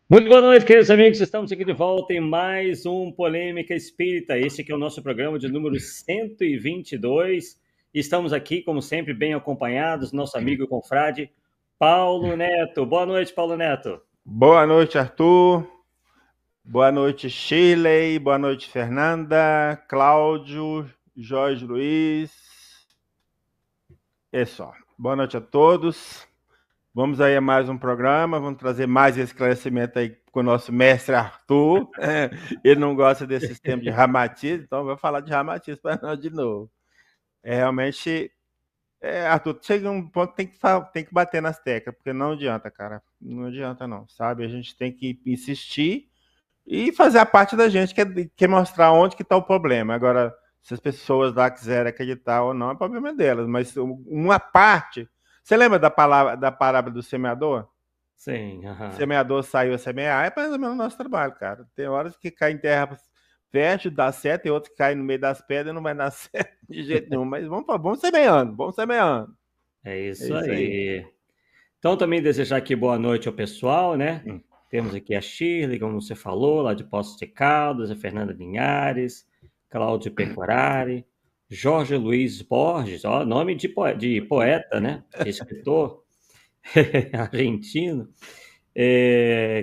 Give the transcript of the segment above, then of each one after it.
Muito boa noite, queridos amigos. Estamos aqui de volta em mais um Polêmica Espírita. Este aqui é o nosso programa de número 122. Estamos aqui, como sempre, bem acompanhados, nosso amigo e confrade Paulo Neto. Boa noite, Paulo Neto. Boa noite, Arthur. Boa noite, Shirley. Boa noite, Fernanda, Cláudio, Jorge Luiz. É só. Boa noite a todos. Vamos aí a mais um programa. Vamos trazer mais esclarecimento aí com o nosso mestre Arthur. Ele não gosta desse sistema de ramatismo, então vou falar de ramatismo para nós de novo. Realmente, Arthur, chega um ponto que tem que bater nas teclas, porque não adianta, cara. Não adianta não, sabe? A gente tem que insistir e fazer a parte da gente, que é mostrar onde que está o problema. Agora, se as pessoas lá quiserem acreditar ou não, é problema delas. Mas uma parte. Você lembra da parábola do semeador? Sim, O semeador saiu a semear, é mais ou menos o nosso trabalho, cara. Tem horas que cai em terra fértil, dá certo, e outras que cai no meio das pedras e não vai dar certo de jeito nenhum. Mas vamos semeando, vamos semeando. é É isso isso aí. aí. Então, também desejar aqui boa noite ao pessoal, né? Hum. Temos aqui a Shirley, como você falou, lá de Poços de Caldas, a Fernanda Linhares, Cláudio Pecorari, Jorge Luiz Borges, ó, nome de poeta, né? De escritor argentino.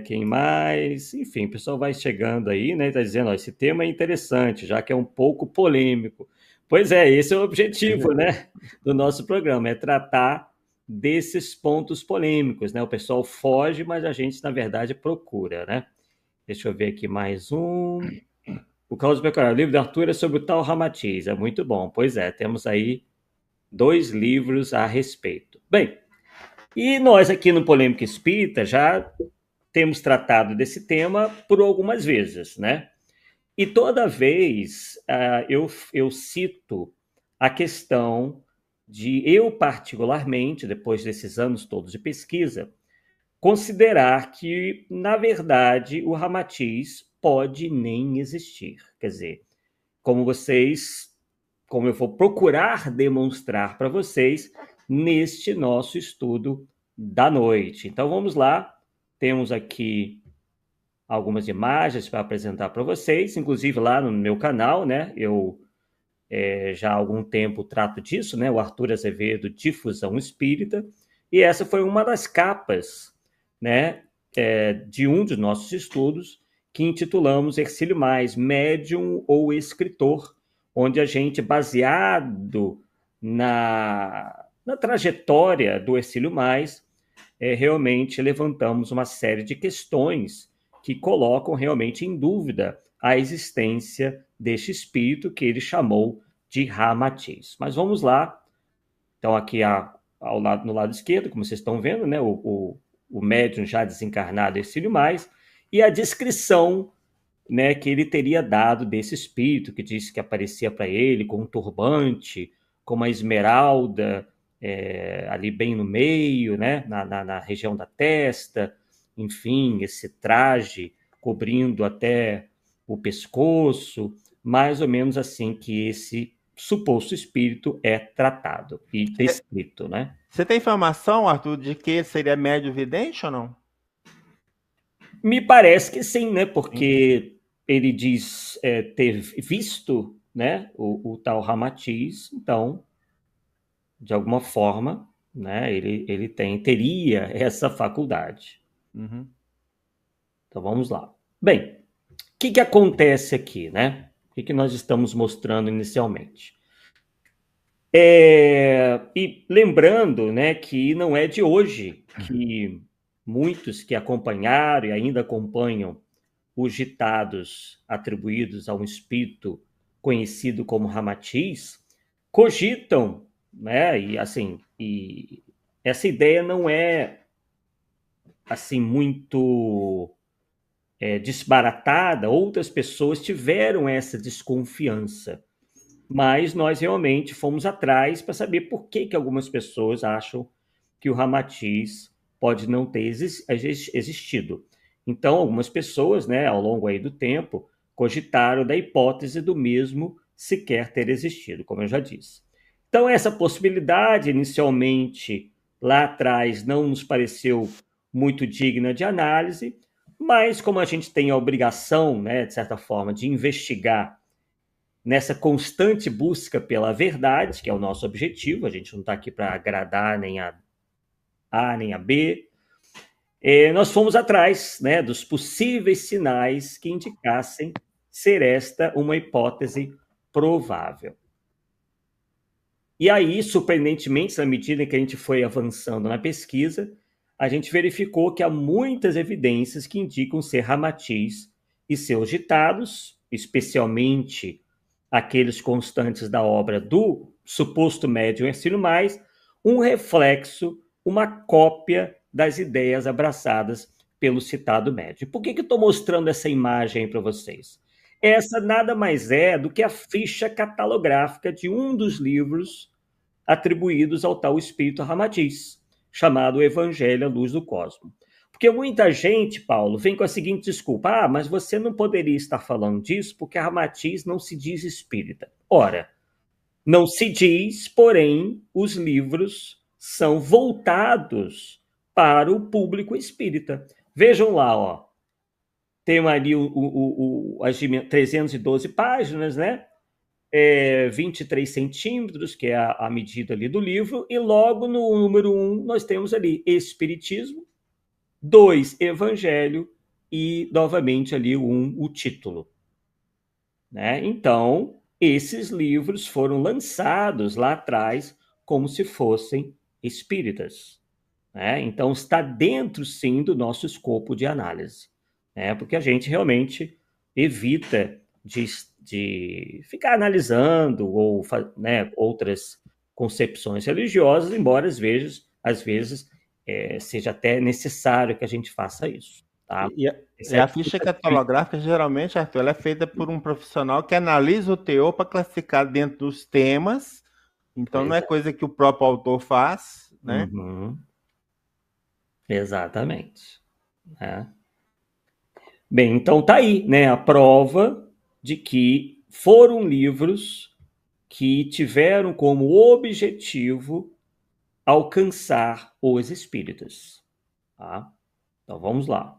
Quem mais? Enfim, o pessoal vai chegando aí, né? Está dizendo, ó, esse tema é interessante, já que é um pouco polêmico. Pois é, esse é o objetivo, né, do nosso programa, é tratar desses pontos polêmicos, né? O pessoal foge, mas a gente, na verdade, procura, né? Deixa eu ver aqui mais um. O Cláudio Pecoraro, o livro de Arthur é sobre o tal Ramatiz, é muito bom. Pois é, temos aí 2 livros a respeito. Bem, e nós aqui no Polêmica Espírita já temos tratado desse tema por algumas vezes, né? E toda vez eu cito a questão de eu, particularmente, depois desses anos todos de pesquisa, considerar que, na verdade, o Ramatiz pode nem existir. Quer dizer, como vocês, como eu vou procurar demonstrar para vocês neste nosso estudo da noite. Então vamos lá, temos aqui algumas imagens para apresentar para vocês, inclusive lá no meu canal, né? Eu já há algum tempo trato disso, né? O Arthur Azevedo, Difusão Espírita, e essa foi uma das capas, né? De um dos nossos estudos que intitulamos Ercílio Mais, médium ou escritor, onde a gente, baseado na trajetória do Ercílio Mais, realmente levantamos uma série de questões que colocam realmente em dúvida a existência deste espírito que ele chamou de Ramatiz. Mas vamos lá. Então, aqui no lado esquerdo, como vocês estão vendo, né, o médium já desencarnado Ercílio Mais, e a descrição, né, que ele teria dado desse espírito, que disse que aparecia para ele com um turbante, com uma esmeralda ali bem no meio, né, na região da testa, enfim, esse traje cobrindo até o pescoço, mais ou menos assim que esse suposto espírito é tratado e descrito, né? Você tem informação, Arthur, de que seria médio vidente ou não? Me parece que sim, né? Porque ele diz ter visto, né, o tal Ramatiz, então, de alguma forma, né, ele teria essa faculdade. Uhum. Então vamos lá. Bem, o que acontece aqui, né? O que nós estamos mostrando inicialmente? E lembrando, né, que não é de hoje que muitos que acompanharam e ainda acompanham os ditados atribuídos a um espírito conhecido como Ramatiz cogitam, né? E assim, e essa ideia não é assim muito desbaratada. Outras pessoas tiveram essa desconfiança, mas nós realmente fomos atrás para saber por que algumas pessoas acham que o Ramatiz pode não ter existido. Então, algumas pessoas, né, ao longo aí do tempo, cogitaram da hipótese do mesmo sequer ter existido, como eu já disse. Então, essa possibilidade, inicialmente, lá atrás, não nos pareceu muito digna de análise, mas como a gente tem a obrigação, né, de certa forma, de investigar nessa constante busca pela verdade, que é o nosso objetivo, a gente não está aqui para agradar nem a A nem a B, nós fomos atrás, né, dos possíveis sinais que indicassem ser esta uma hipótese provável. E aí, surpreendentemente, na medida em que a gente foi avançando na pesquisa, a gente verificou que há muitas evidências que indicam ser Ramatiz e seus ditados, especialmente aqueles constantes da obra do suposto médium Hercílio Mais, um reflexo, uma cópia das ideias abraçadas pelo citado médium. Por que eu estou mostrando essa imagem para vocês? Essa nada mais é do que a ficha catalográfica de um dos livros atribuídos ao tal espírito Ramatiz, chamado Evangelho à Luz do Cosmo. Porque muita gente, Paulo, vem com a seguinte desculpa: mas você não poderia estar falando disso porque a Ramatiz não se diz espírita. Ora, não se diz, porém, os livros são voltados para o público espírita. Vejam lá, ó. Tem ali as 312 páginas, né? 23 centímetros, que é a medida ali do livro, e logo no número 1 nós temos ali Espiritismo, 2, Evangelho, e novamente ali o título. Né? Então, esses livros foram lançados lá atrás como se fossem espíritas. Né? Então, está dentro, sim, do nosso escopo de análise. Né? Porque a gente realmente evita de ficar analisando ou, né, outras concepções religiosas, embora às vezes seja até necessário que a gente faça isso. Tá? A ficha catalográfica, geralmente, Arthur, ela é feita por um profissional que analisa o teor para classificar dentro dos temas. Então, não é coisa que o próprio autor faz, né? Uhum. Exatamente. Bem, então tá aí, né, a prova de que foram livros que tiveram como objetivo alcançar os espíritas. Tá? Então vamos lá.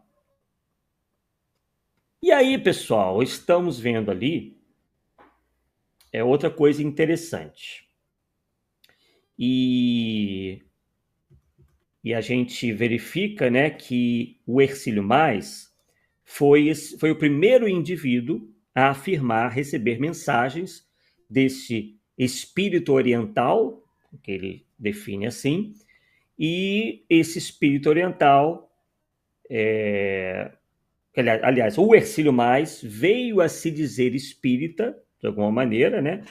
E aí, pessoal, estamos vendo ali outra coisa interessante. E a gente verifica, né, que o Hercílio Mais foi o primeiro indivíduo a afirmar receber mensagens desse espírito oriental, que ele define assim, e esse espírito oriental, aliás, o Hercílio Mais veio a se dizer espírita, de alguma maneira, né,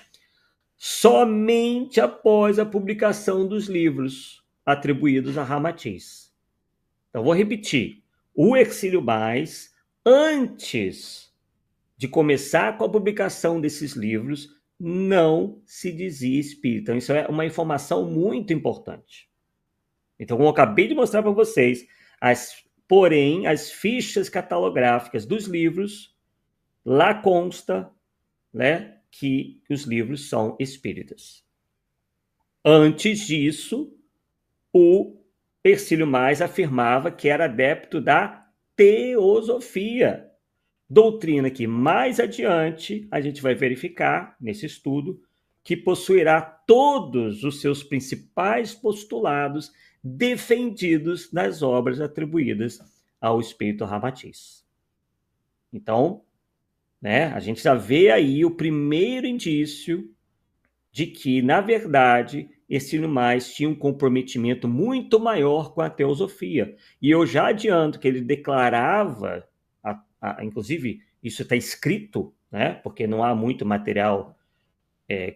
somente após a publicação dos livros atribuídos a Ramatiz. Então, vou repetir. O Hercílio Mais, antes de começar com a publicação desses livros, não se dizia espírita. Então, isso é uma informação muito importante. Então, como eu acabei de mostrar para vocês, porém, as fichas catalográficas dos livros, lá consta, né, que os livros são espíritas. Antes disso, o Hercílio Mais afirmava que era adepto da teosofia, doutrina que mais adiante a gente vai verificar nesse estudo que possuirá todos os seus principais postulados defendidos nas obras atribuídas ao espírito Ramatiz. Então, né, a gente já vê aí o primeiro indício de que, na verdade, Hercílio Mais tinha um comprometimento muito maior com a teosofia. E eu já adianto que ele declarava, inclusive isso está escrito, né, porque não há muito material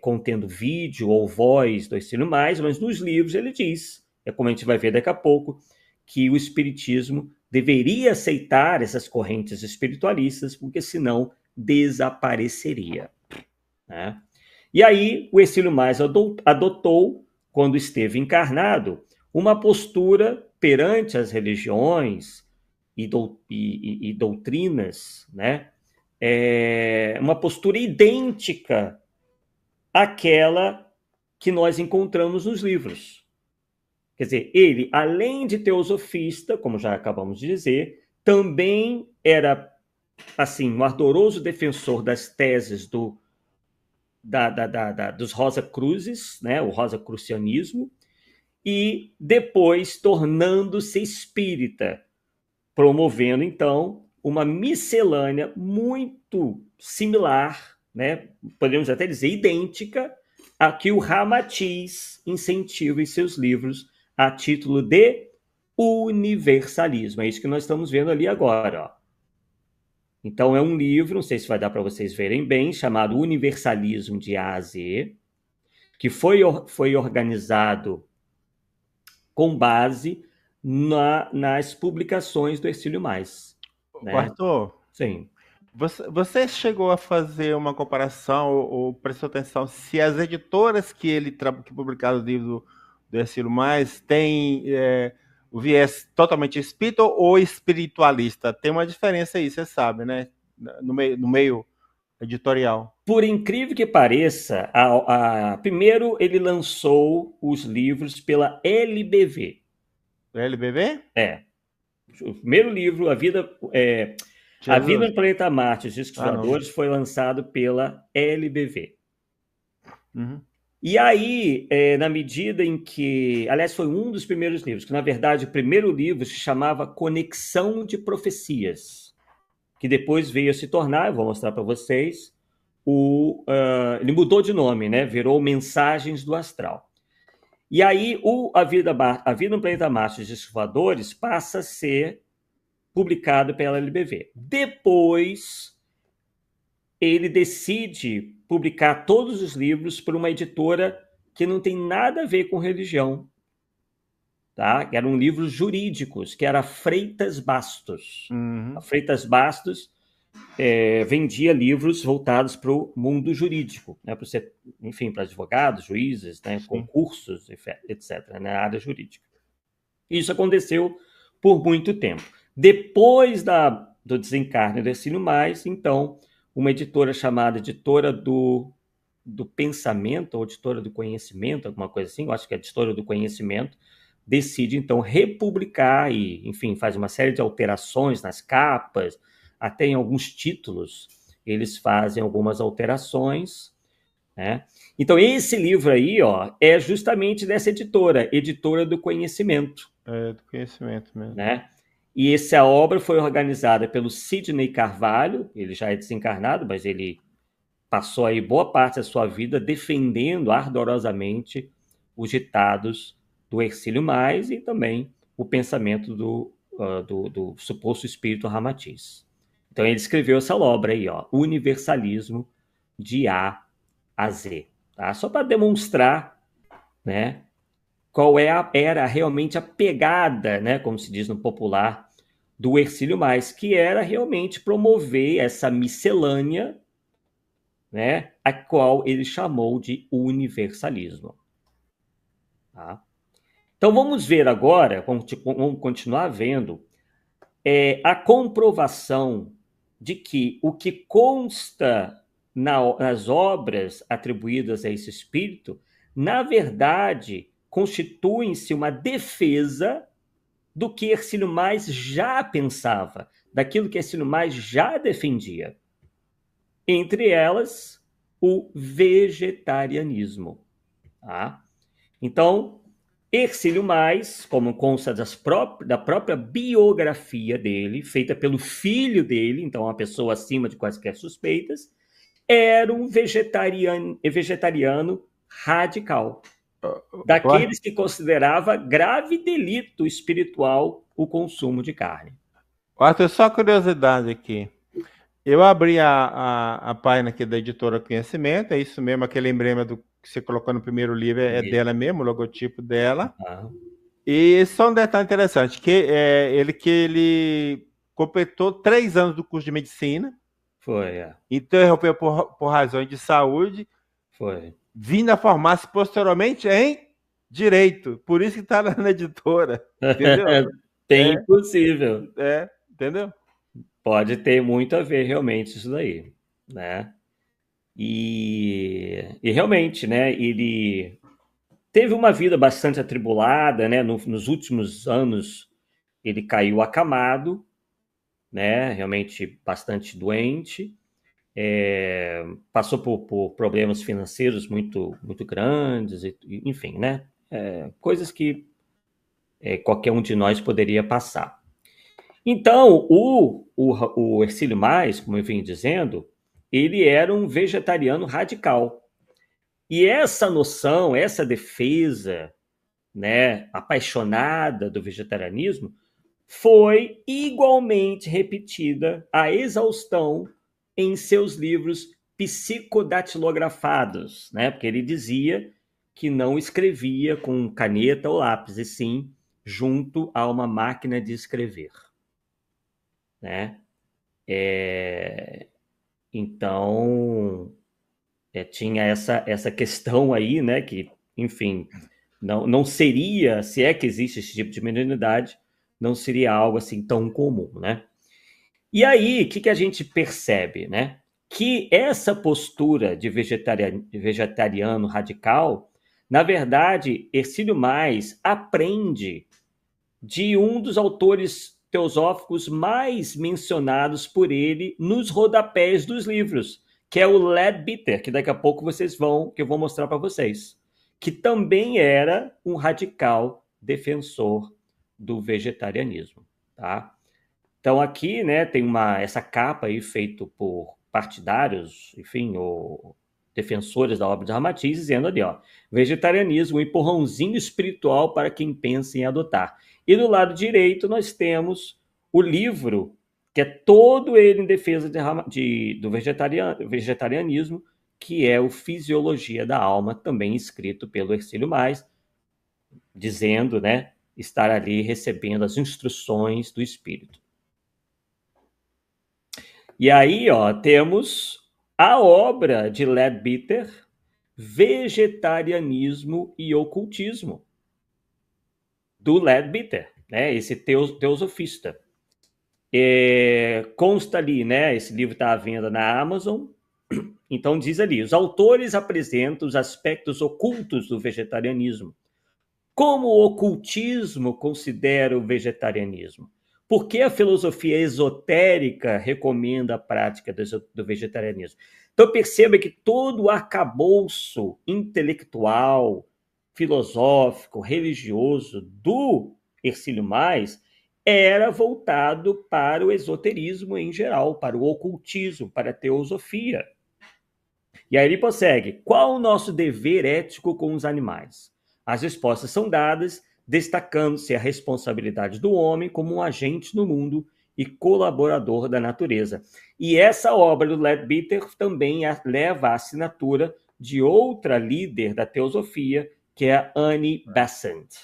contendo vídeo ou voz do Hercílio Mais, mas nos livros ele diz, como a gente vai ver daqui a pouco, que o espiritismo deveria aceitar essas correntes espiritualistas, porque senão desapareceria. Né? E aí o Hercílio Mais adotou, quando esteve encarnado, uma postura perante as religiões e doutrinas, né? Uma postura idêntica àquela que nós encontramos nos livros. Quer dizer, ele, além de teosofista, como já acabamos de dizer, também era, assim, um ardoroso defensor das teses dos Rosa-Cruzes, né, o Rosa-Crucianismo, e depois tornando-se espírita, promovendo, então, uma miscelânea muito similar, né, podemos até dizer idêntica, a que o Ramatiz incentiva em seus livros a título de universalismo. É isso que nós estamos vendo ali agora. Ó. Então, é um livro, não sei se vai dar para vocês verem bem, chamado Universalismo de A a Z, que foi organizado com base nas publicações do Hercílio Mais. Né? Arthur, Sim. você chegou a fazer uma comparação ou prestou atenção se as editoras que publicaram os livros do Hercílio Mais têm o viés totalmente espírita ou espiritualista? Tem uma diferença aí, você sabe, né? No meio editorial. Por incrível que pareça, primeiro ele lançou os livros pela LBV. LBV? É. O primeiro livro, A Vida no Planeta Marte, Os Discos Voadores, foi lançado pela LBV. Uhum. E aí, na medida em que... Aliás, foi um dos primeiros livros, que na verdade o primeiro livro se chamava Conexão de Profecias, que depois veio a se tornar, eu vou mostrar para vocês, ele mudou de nome, né? Virou Mensagens do Astral. E aí, a Vida no Planeta Marte, Os Discos Voadores, passa a ser publicado pela LBV. Depois, ele decide publicar todos os livros por uma editora que não tem nada a ver com religião. Tá? Eram livros jurídicos, que era Freitas Bastos. Uhum. A Freitas Bastos vendia livros voltados para o mundo jurídico, né? Enfim, para advogados, juízes, né? Concursos, etc., na área jurídica. Isso aconteceu por muito tempo. Depois do desencarne do Hercílio Mais, então, uma editora chamada Editora do Pensamento, ou Editora do Conhecimento, alguma coisa assim, eu acho que é Editora do Conhecimento, decide, então, republicar e, enfim, faz uma série de alterações nas capas, até em alguns títulos eles fazem algumas alterações, né? Então, esse livro aí, ó, é justamente dessa editora, Editora do Conhecimento. Do conhecimento mesmo. Né? E essa obra foi organizada pelo Sidney Carvalho, ele já é desencarnado, mas ele passou aí boa parte da sua vida defendendo ardorosamente os ditados do Hercílio Mais e também o pensamento do suposto espírito Ramatiz. Então ele escreveu essa obra aí, ó, Universalismo de A a Z, tá? Só para demonstrar, né, qual era realmente a pegada, né, como se diz no popular, do Hercílio Mais, que era realmente promover essa miscelânea, né, a qual ele chamou de universalismo. Tá? Então vamos ver agora, vamos continuar vendo, a comprovação de que o que consta nas obras atribuídas a esse espírito, na verdade, constituem-se uma defesa do que Hercílio Mais já pensava, daquilo que Hercílio Mais já defendia. Entre elas, o vegetarianismo. Tá? Então, Hercílio Mais, como consta da própria biografia dele, feita pelo filho dele, então uma pessoa acima de quaisquer suspeitas, era um vegetariano radical. Daqueles que considerava grave delito espiritual o consumo de carne. Arthur, só curiosidade aqui. Eu abri a página aqui da editora Conhecimento, é isso mesmo, aquele emblema que você colocou no primeiro livro é dela mesmo, o logotipo dela. E só um detalhe interessante, que ele completou 3 anos do curso de medicina. Foi, interrompeu por razões de saúde. Foi. Vindo a formar-se posteriormente em Direito. Por isso que está na editora. Entendeu? Bem possível. Entendeu? Pode ter muito a ver realmente isso daí, né? E realmente, né? Ele teve uma vida bastante atribulada, né? Nos últimos anos ele caiu acamado, né? Realmente bastante doente, passou por problemas financeiros muito, muito grandes, enfim, né? Coisas que qualquer um de nós poderia passar. Então, o Hercílio Mais, como eu vim dizendo, ele era um vegetariano radical. E essa noção, essa defesa, né, apaixonada do vegetarianismo, foi igualmente repetida à exaustão em seus livros psicodatilografados, né? Porque ele dizia que não escrevia com caneta ou lápis, e sim junto a uma máquina de escrever, né? Então, tinha essa questão aí, né? Que, enfim, não seria, se é que existe esse tipo de mediunidade, não seria algo assim tão comum, né? E aí, o que a gente percebe, né? Que essa postura de vegetariano radical, na verdade, Hercílio Mais aprende de um dos autores teosóficos mais mencionados por ele nos rodapés dos livros, que é o Leadbeater, que daqui a pouco que eu vou mostrar para vocês, que também era um radical defensor do vegetarianismo, tá? Então aqui, né, tem essa capa aí feita por partidários, enfim, ou defensores da obra de Ramatiz, dizendo ali, ó, vegetarianismo, um empurrãozinho espiritual para quem pensa em adotar. E do lado direito nós temos o livro, que é todo ele em defesa do vegetarianismo, que é o Fisiologia da Alma, também escrito pelo Hercílio Mais, dizendo, né, estar ali recebendo as instruções do espírito. E aí, ó, temos a obra de Leadbeater, Vegetarianismo e Ocultismo, do Leadbeater, né? Esse teosofista. Consta ali, né? Esse livro está à venda na Amazon. Então diz ali, os autores apresentam os aspectos ocultos do vegetarianismo. Como o ocultismo considera o vegetarianismo? Por que a filosofia esotérica recomenda a prática do vegetarianismo? Então perceba que todo o arcabouço intelectual, filosófico, religioso do Hercílio Mais era voltado para o esoterismo em geral, para o ocultismo, para a teosofia. E aí ele prossegue, qual o nosso dever ético com os animais? As respostas são dadas, destacando-se a responsabilidade do homem como um agente no mundo e colaborador da natureza. E essa obra do Leadbeater também leva a assinatura de outra líder da teosofia, que é a Annie Besant,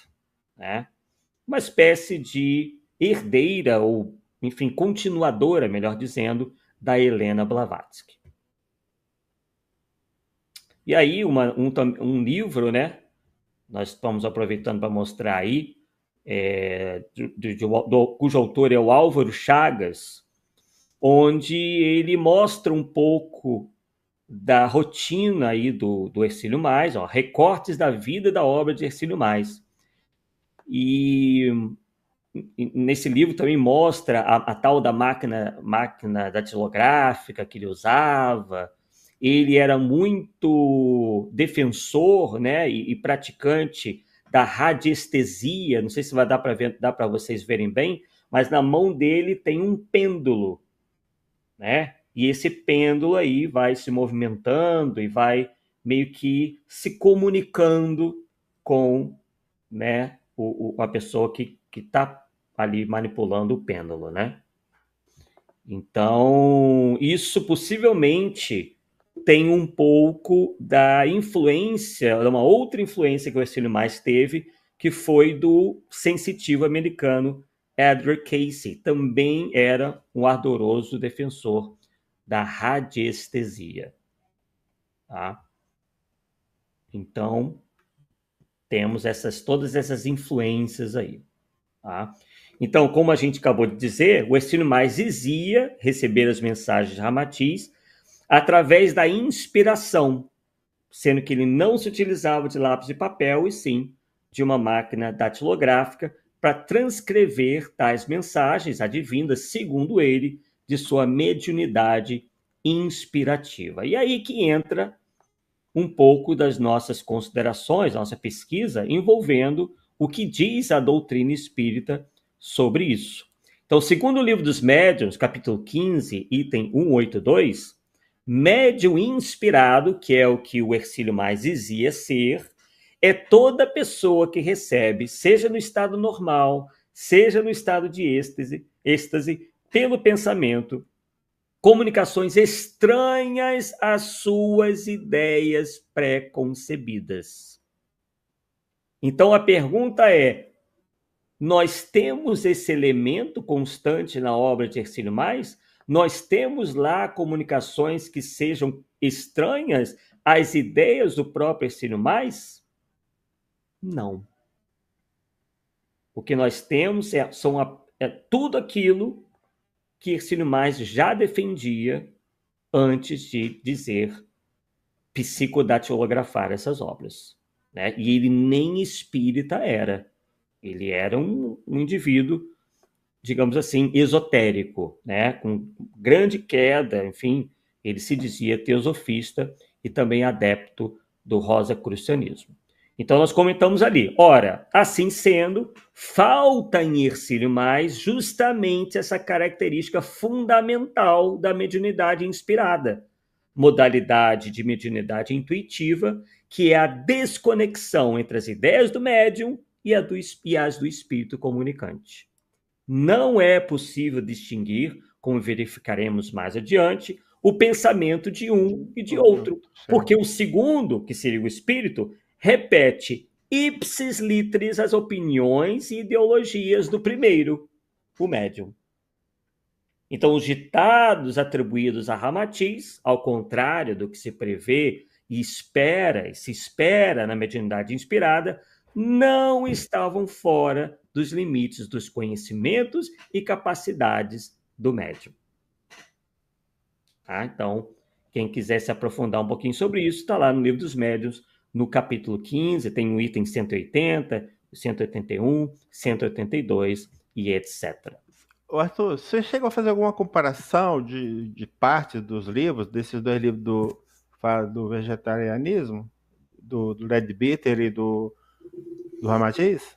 né? Uma espécie de herdeira, ou, enfim, continuadora, melhor dizendo, da Helena Blavatsky. E aí, um livro, né? Nós estamos aproveitando para mostrar aí, cujo autor é o Álvaro Chagas, onde ele mostra um pouco da rotina aí do Hercílio Mais, ó, recortes da vida e da obra de Hercílio Mais. E nesse livro também mostra a tal da máquina datilográfica que ele usava. Ele era muito defensor, né, e praticante da radiestesia. Não sei se vai dar para vocês verem bem, mas na mão dele tem um pêndulo, né? E esse pêndulo aí vai se movimentando e vai meio que se comunicando com, né, a pessoa que está ali manipulando o pêndulo, né? Então, isso possivelmente tem um pouco da influência, uma outra influência que o Hercílio Mais teve, que foi do sensitivo americano Edward Cayce. Também era um ardoroso defensor da radiestesia. Tá? Então, temos todas essas influências aí. Tá? Então, como a gente acabou de dizer, o Hercílio Mais dizia receber as mensagens de Ramatiz através da inspiração. sendo que ele não se utilizava de lápis de papel, e sim de uma máquina datilográfica para transcrever tais mensagens advindas, segundo ele, de sua mediunidade inspirativa. E aí que entra um pouco das nossas considerações, nossa pesquisa, envolvendo o que diz a doutrina espírita sobre isso. Então, segundo o Livro dos Médiuns, capítulo 15, item 182, médium inspirado, que é o que o Hercílio mais dizia ser, é toda pessoa que recebe, seja no estado normal, seja no estado de êxtase pelo pensamento, comunicações estranhas às suas ideias pré-concebidas. Então a pergunta é: nós temos esse elemento constante na obra de Hercílio Mais? Nós temos lá comunicações que sejam estranhas às ideias do próprio Hercílio Mais? Não. O que nós temos é tudo aquilo que Hercílio Mais já defendia antes de dizer psicodatilografar essas obras. Né? E ele nem espírita era. Ele era um indivíduo, digamos assim, esotérico, né? Com grande queda, enfim, ele se dizia teosofista e também adepto do rosacrucianismo. Então nós comentamos ali, ora, assim sendo, falta em Hercílio Mais justamente essa característica fundamental da mediunidade inspirada, modalidade de mediunidade intuitiva, que é a desconexão entre as ideias do médium e as do espírito comunicante. Não é possível distinguir, como verificaremos mais adiante, o pensamento de um e de outro, porque o segundo, que seria o espírito, repete ipsis literis as opiniões e ideologias do primeiro, o médium. Então, os ditados atribuídos a Ramatiz, ao contrário do que se prevê e se espera na mediunidade inspirada, não estavam fora dos limites dos conhecimentos e capacidades do médium. Tá? Então, quem quiser se aprofundar um pouquinho sobre isso, está lá no Livro dos Médiuns, no capítulo 15, tem o item 180, 181, 182 e etc. Arthur, você chegou a fazer alguma comparação de partes dos livros, desses dois livros do vegetarianismo, do Leadbeater e do Ramatiz?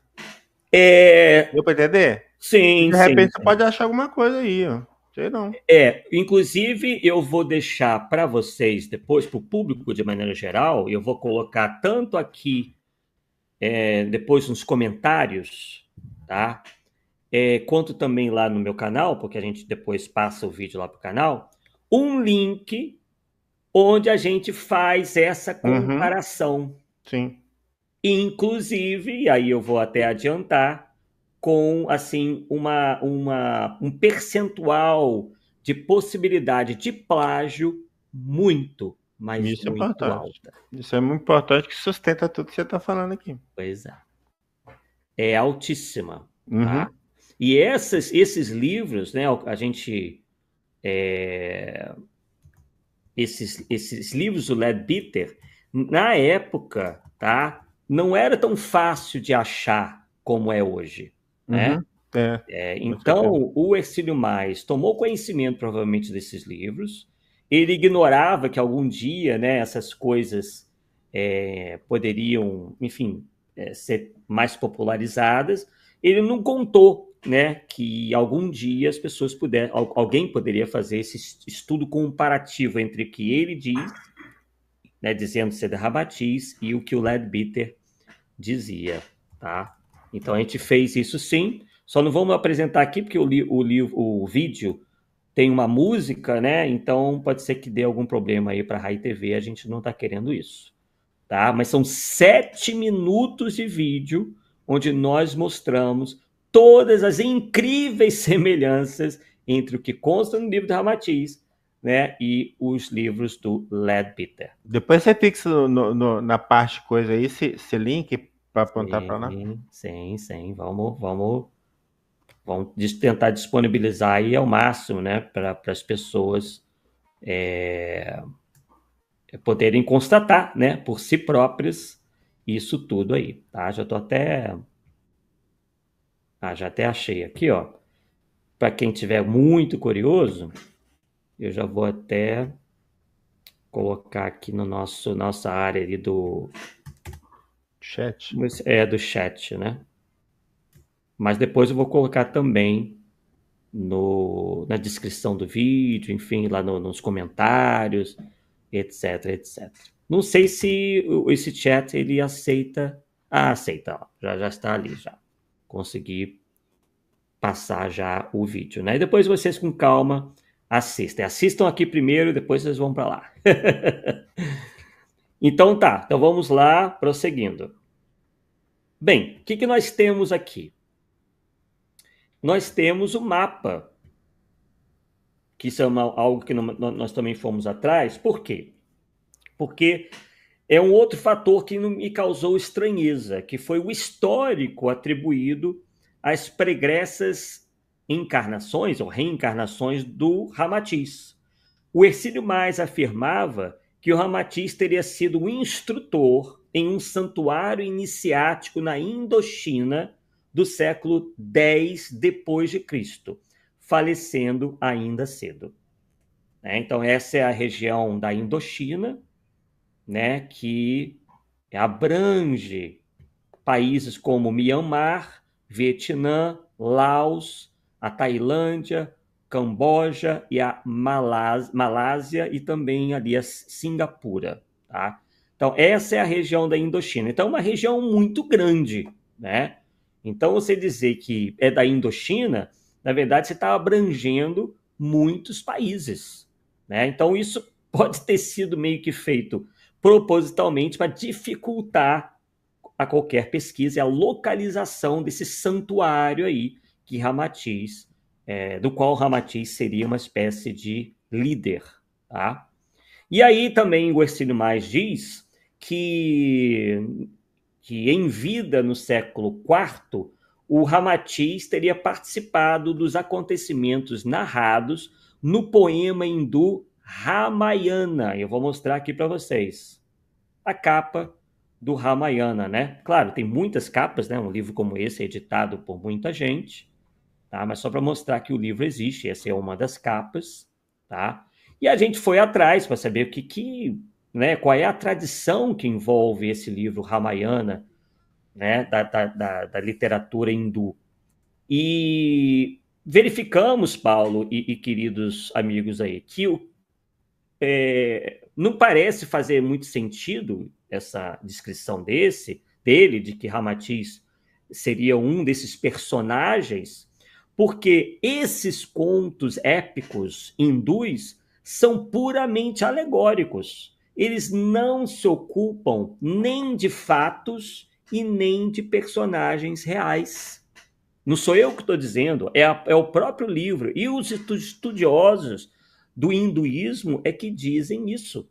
Deu para entender? Sim, de repente sim. Você pode achar alguma coisa aí, ó. Sei não. Inclusive eu vou deixar para vocês depois, para o público de maneira geral, eu vou colocar tanto aqui, depois nos comentários, tá? Quanto também lá no meu canal, porque a gente depois passa o vídeo lá para o canal, um link onde a gente faz essa comparação. Sim. Inclusive, aí eu vou até adiantar, com assim um percentual de possibilidade de plágio muito, mas Isso muito é importante. alta. Isso é muito importante, que sustenta tudo que você está falando aqui. Pois é. É altíssima. Tá? E esses livros, né, a gente... esses livros do Leadbeater, na época, tá, não era tão fácil de achar como é hoje. Né? Então, o Hercílio Mais tomou conhecimento, provavelmente, desses livros. Ele ignorava que algum dia, né, essas coisas poderiam, enfim, ser mais popularizadas. Ele não contou, né, que algum dia as pessoas alguém poderia fazer esse estudo comparativo entre o que ele diz, né, dizendo ser de Ramatiz, e o que o Leadbeater dizia, tá? Então a gente fez isso sim. Só não vamos apresentar aqui porque o vídeo tem uma música, né? Então pode ser que dê algum problema aí para a Rai TV, a gente não está querendo isso, tá? Mas são 7 minutos de vídeo onde nós mostramos todas as incríveis semelhanças entre o que consta no livro de Ramatiz, né, e os livros do Leadbeater. Depois você fixa na parte coisa aí, esse link para apontar para lá. Sim. Vamos tentar disponibilizar aí ao máximo, né, para as pessoas poderem constatar, né, por si próprios, isso tudo aí, tá? Já até achei aqui, ó. Para quem tiver muito curioso, eu já vou até colocar aqui no nossa área ali do Chat. do chat, né? Mas depois eu vou colocar também na descrição do vídeo, enfim, lá nos comentários, etc, etc. Não sei se esse chat ele aceita. Ah, aceita, ó. Já está ali já. Consegui passar já o vídeo, né? E depois vocês com calma assistem. Assistam aqui primeiro, depois vocês vão para lá. Então tá, então vamos lá, prosseguindo. Bem, o que nós temos aqui? Nós temos o mapa, que isso é algo que nós também fomos atrás. Por quê? Porque é um outro fator que me causou estranheza, que foi o histórico atribuído às pregressas encarnações ou reencarnações do Ramatiz. O Hercílio Mais afirmava que o Ramatiz teria sido um instrutor em um santuário iniciático na Indochina do século X depois de Cristo, falecendo ainda cedo. Então essa é a região da Indochina, né, que abrange países como Mianmar, Vietnã, Laos, a Tailândia, Camboja e a Malásia e também ali a Singapura, tá? Então essa é a região da Indochina. Então é uma região muito grande, né? Então você dizer que é da Indochina, na verdade você está abrangendo muitos países, né? Então isso pode ter sido meio que feito propositalmente para dificultar a qualquer pesquisa e a localização desse santuário aí que Ramatiz, do qual Ramatiz seria uma espécie de líder, tá? E aí também o Hercílio Mais diz que em vida no século IV, o Ramatiz teria participado dos acontecimentos narrados no poema hindu Ramayana. Eu vou mostrar aqui para vocês a capa do Ramayana, né? Claro, tem muitas capas, né? Um livro como esse é editado por muita gente, tá? Mas só para mostrar que o livro existe, essa é uma das capas, tá? E a gente foi atrás para saber né? Qual é a tradição que envolve esse livro Ramayana, né? Da literatura hindu. E verificamos, Paulo e queridos amigos aí, que não parece fazer muito sentido essa descrição dele, de que Ramatiz seria um desses personagens, porque esses contos épicos hindus são puramente alegóricos. Eles não se ocupam nem de fatos e nem de personagens reais. Não sou eu que estou dizendo, é o próprio livro. E os estudiosos do hinduísmo é que dizem isso.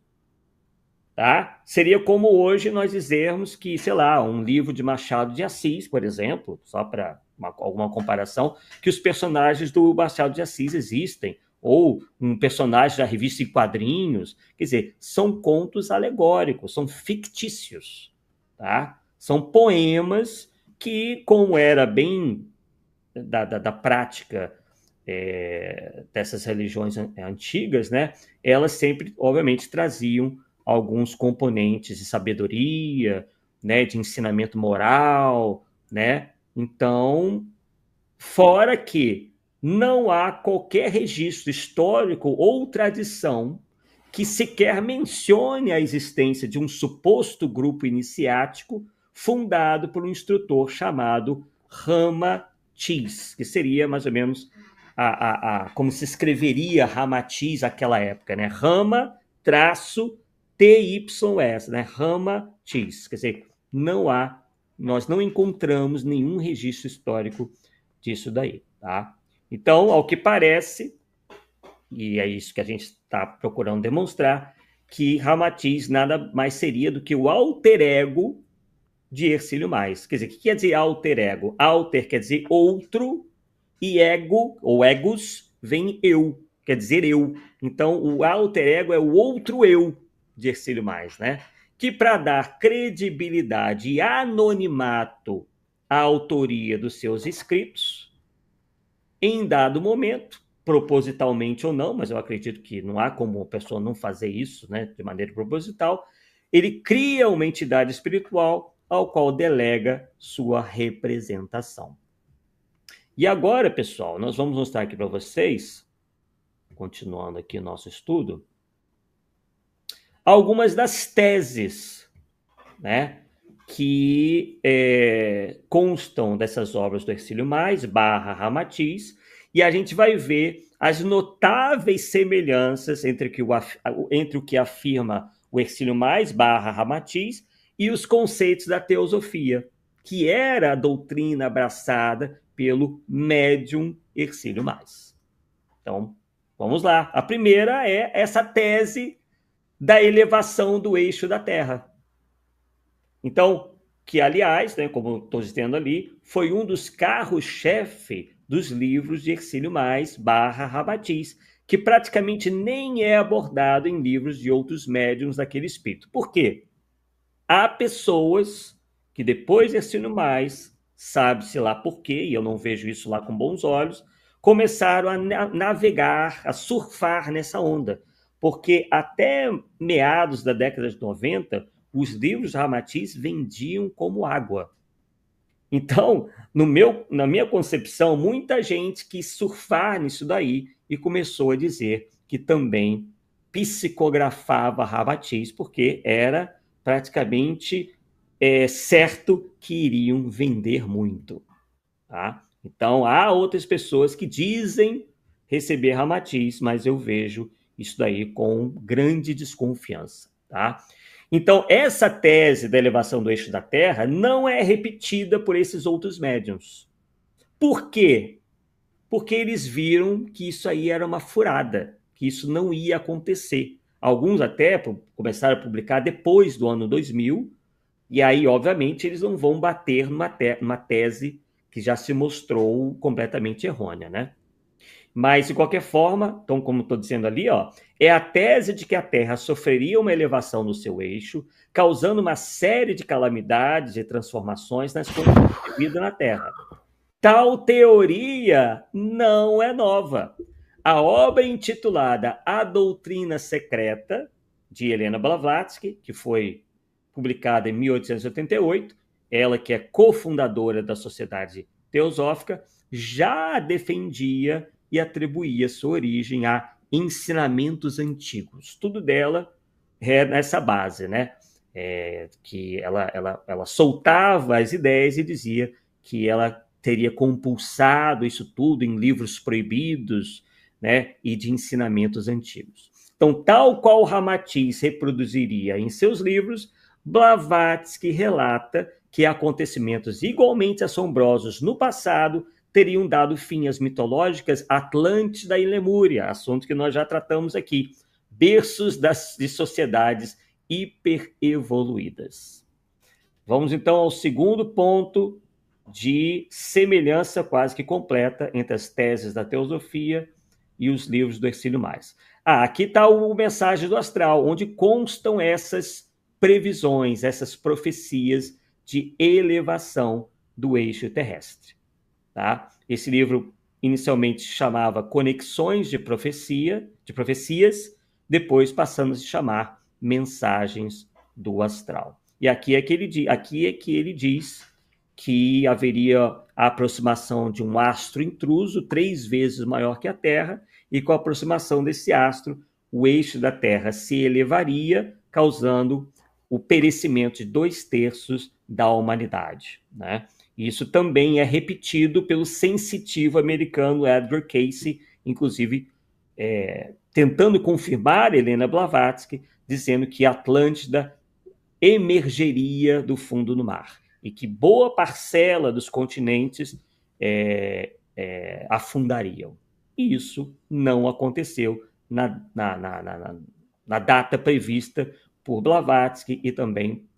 Tá? Seria como hoje nós dizermos que, sei lá, um livro de Machado de Assis, por exemplo, só para alguma comparação, que os personagens do Machado de Assis existem, ou um personagem da revista em quadrinhos. Quer dizer, são contos alegóricos, são fictícios. Tá? São poemas que, como era bem da prática dessas religiões antigas, né, elas sempre, obviamente, traziam alguns componentes de sabedoria, né, de ensinamento moral, né? Então, fora que não há qualquer registro histórico ou tradição que sequer mencione a existência de um suposto grupo iniciático fundado por um instrutor chamado Ramatiz, que seria mais ou menos como se escreveria Ramatiz naquela época, né? Rama traço TYS, né? Ramatiz. Quer dizer, nós não encontramos nenhum registro histórico disso daí, tá? Então, ao que parece, e é isso que a gente está procurando demonstrar, que Ramatiz nada mais seria do que o alter ego de Hercílio Mais. Quer dizer, o que quer dizer alter ego? Alter quer dizer outro, e ego, ou egos, vem eu, quer dizer eu. Então, o alter ego é o outro eu, de Hercílio Mais, né? Que para dar credibilidade e anonimato à autoria dos seus escritos, em dado momento, propositalmente ou não, mas eu acredito que não há como a pessoa não fazer isso, né, de maneira proposital, ele cria uma entidade espiritual ao qual delega sua representação. E agora, pessoal, nós vamos mostrar aqui para vocês, continuando aqui o nosso estudo, algumas das teses, né, que constam dessas obras do Hercílio Mais, barra Ramatiz, e a gente vai ver as notáveis semelhanças entre o que afirma o Hercílio Mais, barra Ramatiz, e os conceitos da teosofia, que era a doutrina abraçada pelo médium Hercílio Mais. Então, vamos lá. A primeira é essa tese da elevação do eixo da Terra. Então, que aliás, né, como estou dizendo ali, foi um dos carros-chefe dos livros de Hercílio Mais, barra Ramatiz, que praticamente nem é abordado em livros de outros médiuns daquele espírito. Por quê? Há pessoas que depois de Hercílio Mais, sabe-se lá por quê, e eu não vejo isso lá com bons olhos, começaram a navegar, a surfar nessa onda. Porque até meados da década de 90, os livros Ramatiz vendiam como água. Então, na minha concepção, muita gente quis surfar nisso daí e começou a dizer que também psicografava Ramatiz, porque era praticamente certo que iriam vender muito. Tá? Então, há outras pessoas que dizem receber Ramatiz, mas eu vejo isso daí com grande desconfiança. Tá? Então, essa tese da elevação do eixo da Terra não é repetida por esses outros médiuns. Por quê? Porque eles viram que isso aí era uma furada, que isso não ia acontecer. Alguns até começaram a publicar depois do ano 2000, e aí, obviamente, eles não vão bater numa tese que já se mostrou completamente errônea, né? Mas, de qualquer forma, então, como estou dizendo ali, ó, é a tese de que a Terra sofreria uma elevação no seu eixo, causando uma série de calamidades e transformações nas condições de vida na Terra. Tal teoria não é nova. A obra intitulada A Doutrina Secreta, de Helena Blavatsky, que foi publicada em 1888, ela que é cofundadora da Sociedade Teosófica, já defendia e atribuía sua origem a ensinamentos antigos. Tudo dela é nessa base, né? Que ela soltava as ideias e dizia que ela teria compulsado isso tudo em livros proibidos, né? E de ensinamentos antigos. Então, tal qual Ramatiz reproduziria em seus livros, Blavatsky relata que acontecimentos igualmente assombrosos no passado teriam dado fim às mitológicas Atlântida e Lemúria, assunto que nós já tratamos aqui, berços de sociedades hiperevoluídas. Vamos então ao segundo ponto de semelhança quase que completa entre as teses da teosofia e os livros do Hercílio Mais. Aqui está o Mensagem do Astral, onde constam essas previsões, essas profecias de elevação do eixo terrestre. Tá? Esse livro inicialmente se chamava Conexões de Profecias, depois passando a se chamar Mensagens do Astral. E aqui é que ele diz que haveria a aproximação de um astro intruso 3 vezes maior que a Terra, e com a aproximação desse astro, o eixo da Terra se elevaria, causando o perecimento de 2/3 da humanidade, né? Isso também é repetido pelo sensitivo americano Edgar Cayce, inclusive tentando confirmar Helena Blavatsky, dizendo que a Atlântida emergeria do fundo do mar e que boa parcela dos continentes afundariam. E isso não aconteceu na data prevista por Blavatsky e também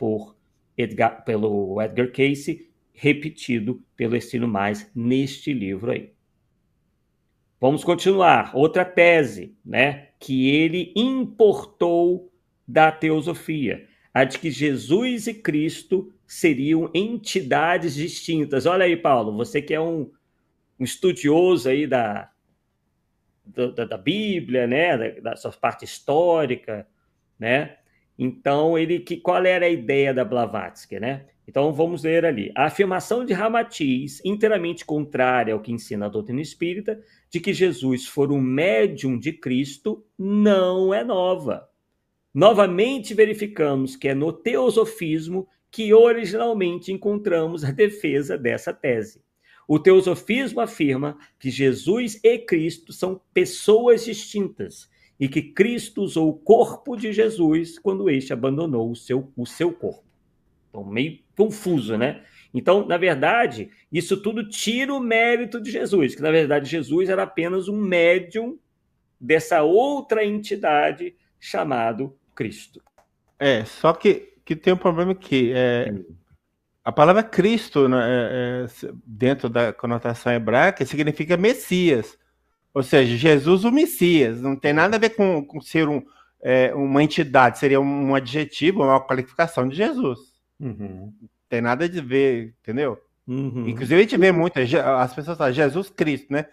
pelo Edgar Cayce, repetido pelo Hercílio Mais neste livro aí. Vamos continuar. Outra tese, né, que ele importou da teosofia, a de que Jesus e Cristo seriam entidades distintas. Olha aí, Paulo, você que é um estudioso aí da Bíblia, né, da sua parte histórica, né? Então, qual era a ideia da Blavatsky, né? Então, vamos ler ali. A afirmação de Ramatiz, inteiramente contrária ao que ensina a doutrina espírita, de que Jesus for um médium de Cristo, não é nova. Novamente verificamos que é no teosofismo que originalmente encontramos a defesa dessa tese. O teosofismo afirma que Jesus e Cristo são pessoas distintas e que Cristo usou o corpo de Jesus quando este abandonou o seu corpo. Então, meio confuso, né? Então, na verdade, isso tudo tira o mérito de Jesus, que na verdade Jesus era apenas um médium dessa outra entidade chamado Cristo. Só que tem um problema que a palavra Cristo, né, dentro da conotação hebraica, significa Messias. Ou seja, Jesus o Messias. Não tem nada a ver com ser uma entidade, seria um adjetivo, uma qualificação de Jesus. Uhum. Não tem nada a ver, entendeu? Uhum. Inclusive, a gente vê muito, as pessoas falam Jesus Cristo, né?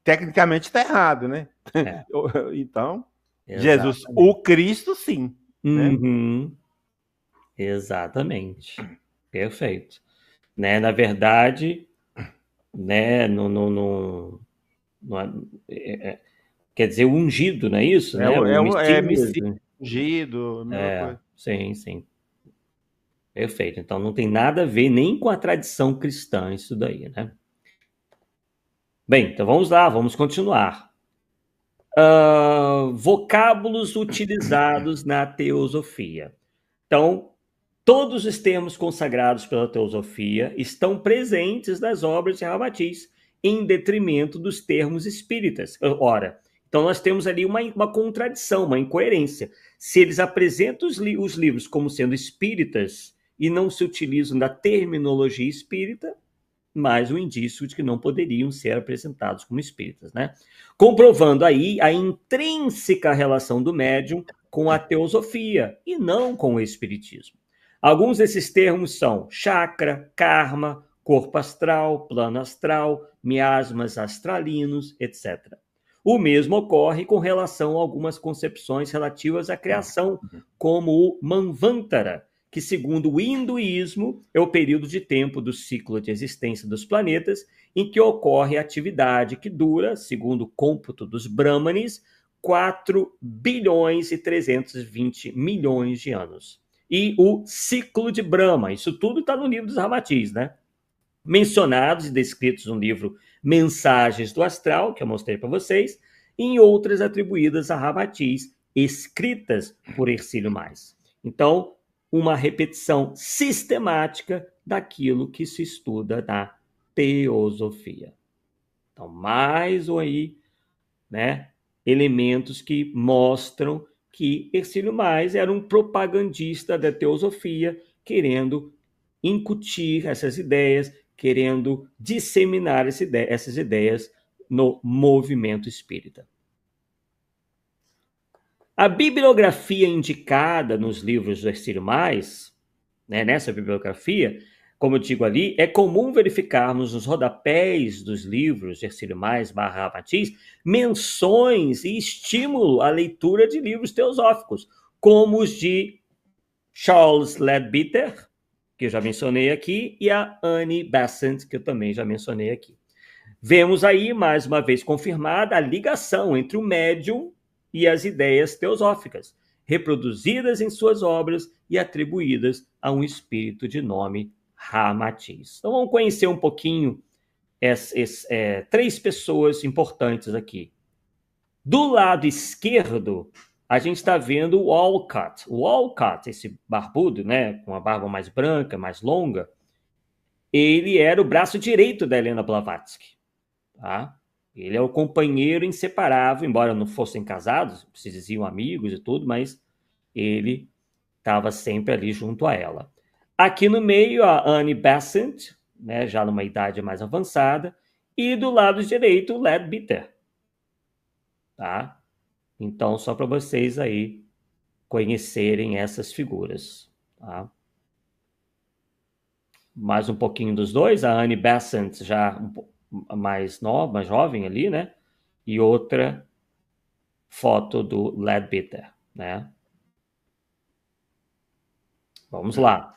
Tecnicamente está errado, né? Então, exatamente. Jesus, o Cristo, sim. Uhum. Né? Exatamente. Perfeito. Né? Na verdade, né, quer dizer, ungido, não é isso? Né? Messias, ungido, mesma coisa. Sim, sim. Perfeito. Então não tem nada a ver nem com a tradição cristã isso daí, né? Bem, então vamos lá, vamos continuar. Vocábulos utilizados na teosofia. Então, todos os termos consagrados pela teosofia estão presentes nas obras de Ramatiz, em detrimento dos termos espíritas. Ora, então nós temos ali uma contradição, uma incoerência. Se eles apresentam os livros como sendo espíritas e não se utilizam da terminologia espírita, mais um indício de que não poderiam ser apresentados como espíritas, né? Comprovando aí a intrínseca relação do médium com a teosofia e não com o espiritismo. Alguns desses termos são chakra, karma, corpo astral, plano astral, miasmas astralinos, etc. O mesmo ocorre com relação a algumas concepções relativas à criação, como o Manvantara, que, segundo o hinduísmo, é o período de tempo do ciclo de existência dos planetas em que ocorre a atividade que dura, segundo o cômputo dos Brahmanes, 4 bilhões e 320 milhões de anos. E o ciclo de Brahma, isso tudo está no livro dos Ramatiz, né? Mencionados e descritos no livro Mensagens do Astral, que eu mostrei para vocês, e em outras atribuídas a Ramatiz, escritas por Hercílio Mais. Então, uma repetição sistemática daquilo que se estuda na teosofia. Então, mais aí, né, elementos que mostram que Hercílio Mais era um propagandista da teosofia, querendo incutir essas ideias, querendo disseminar essas ideias no movimento espírita. A bibliografia indicada nos livros do Hercílio Mais, né, nessa bibliografia, como eu digo ali, é comum verificarmos nos rodapés dos livros de Hercílio Mais / Ramatiz menções e estímulo à leitura de livros teosóficos, como os de Charles Leadbeater, que eu já mencionei aqui, e a Annie Besant, que eu também já mencionei aqui. Vemos aí, mais uma vez confirmada, a ligação entre o médium e as ideias teosóficas, reproduzidas em suas obras e atribuídas a um espírito de nome Ramatiz. Então vamos conhecer um pouquinho três pessoas importantes aqui. Do lado esquerdo, a gente está vendo o Walcott. O Walcott, esse barbudo, né, com a barba mais branca, mais longa, ele era o braço direito da Helena Blavatsky. Tá? Ele é o companheiro inseparável, embora não fossem casados, se diziam amigos e tudo, mas ele estava sempre ali junto a ela. Aqui no meio, a Annie Besant, né, já numa idade mais avançada, e do lado direito, o Leadbeater. Tá? Então, só para vocês aí conhecerem essas figuras. Tá? Mais um pouquinho dos dois, a Annie Besant já mais nova, mais jovem ali, né? E outra foto do Leadbeater, né? Vamos lá.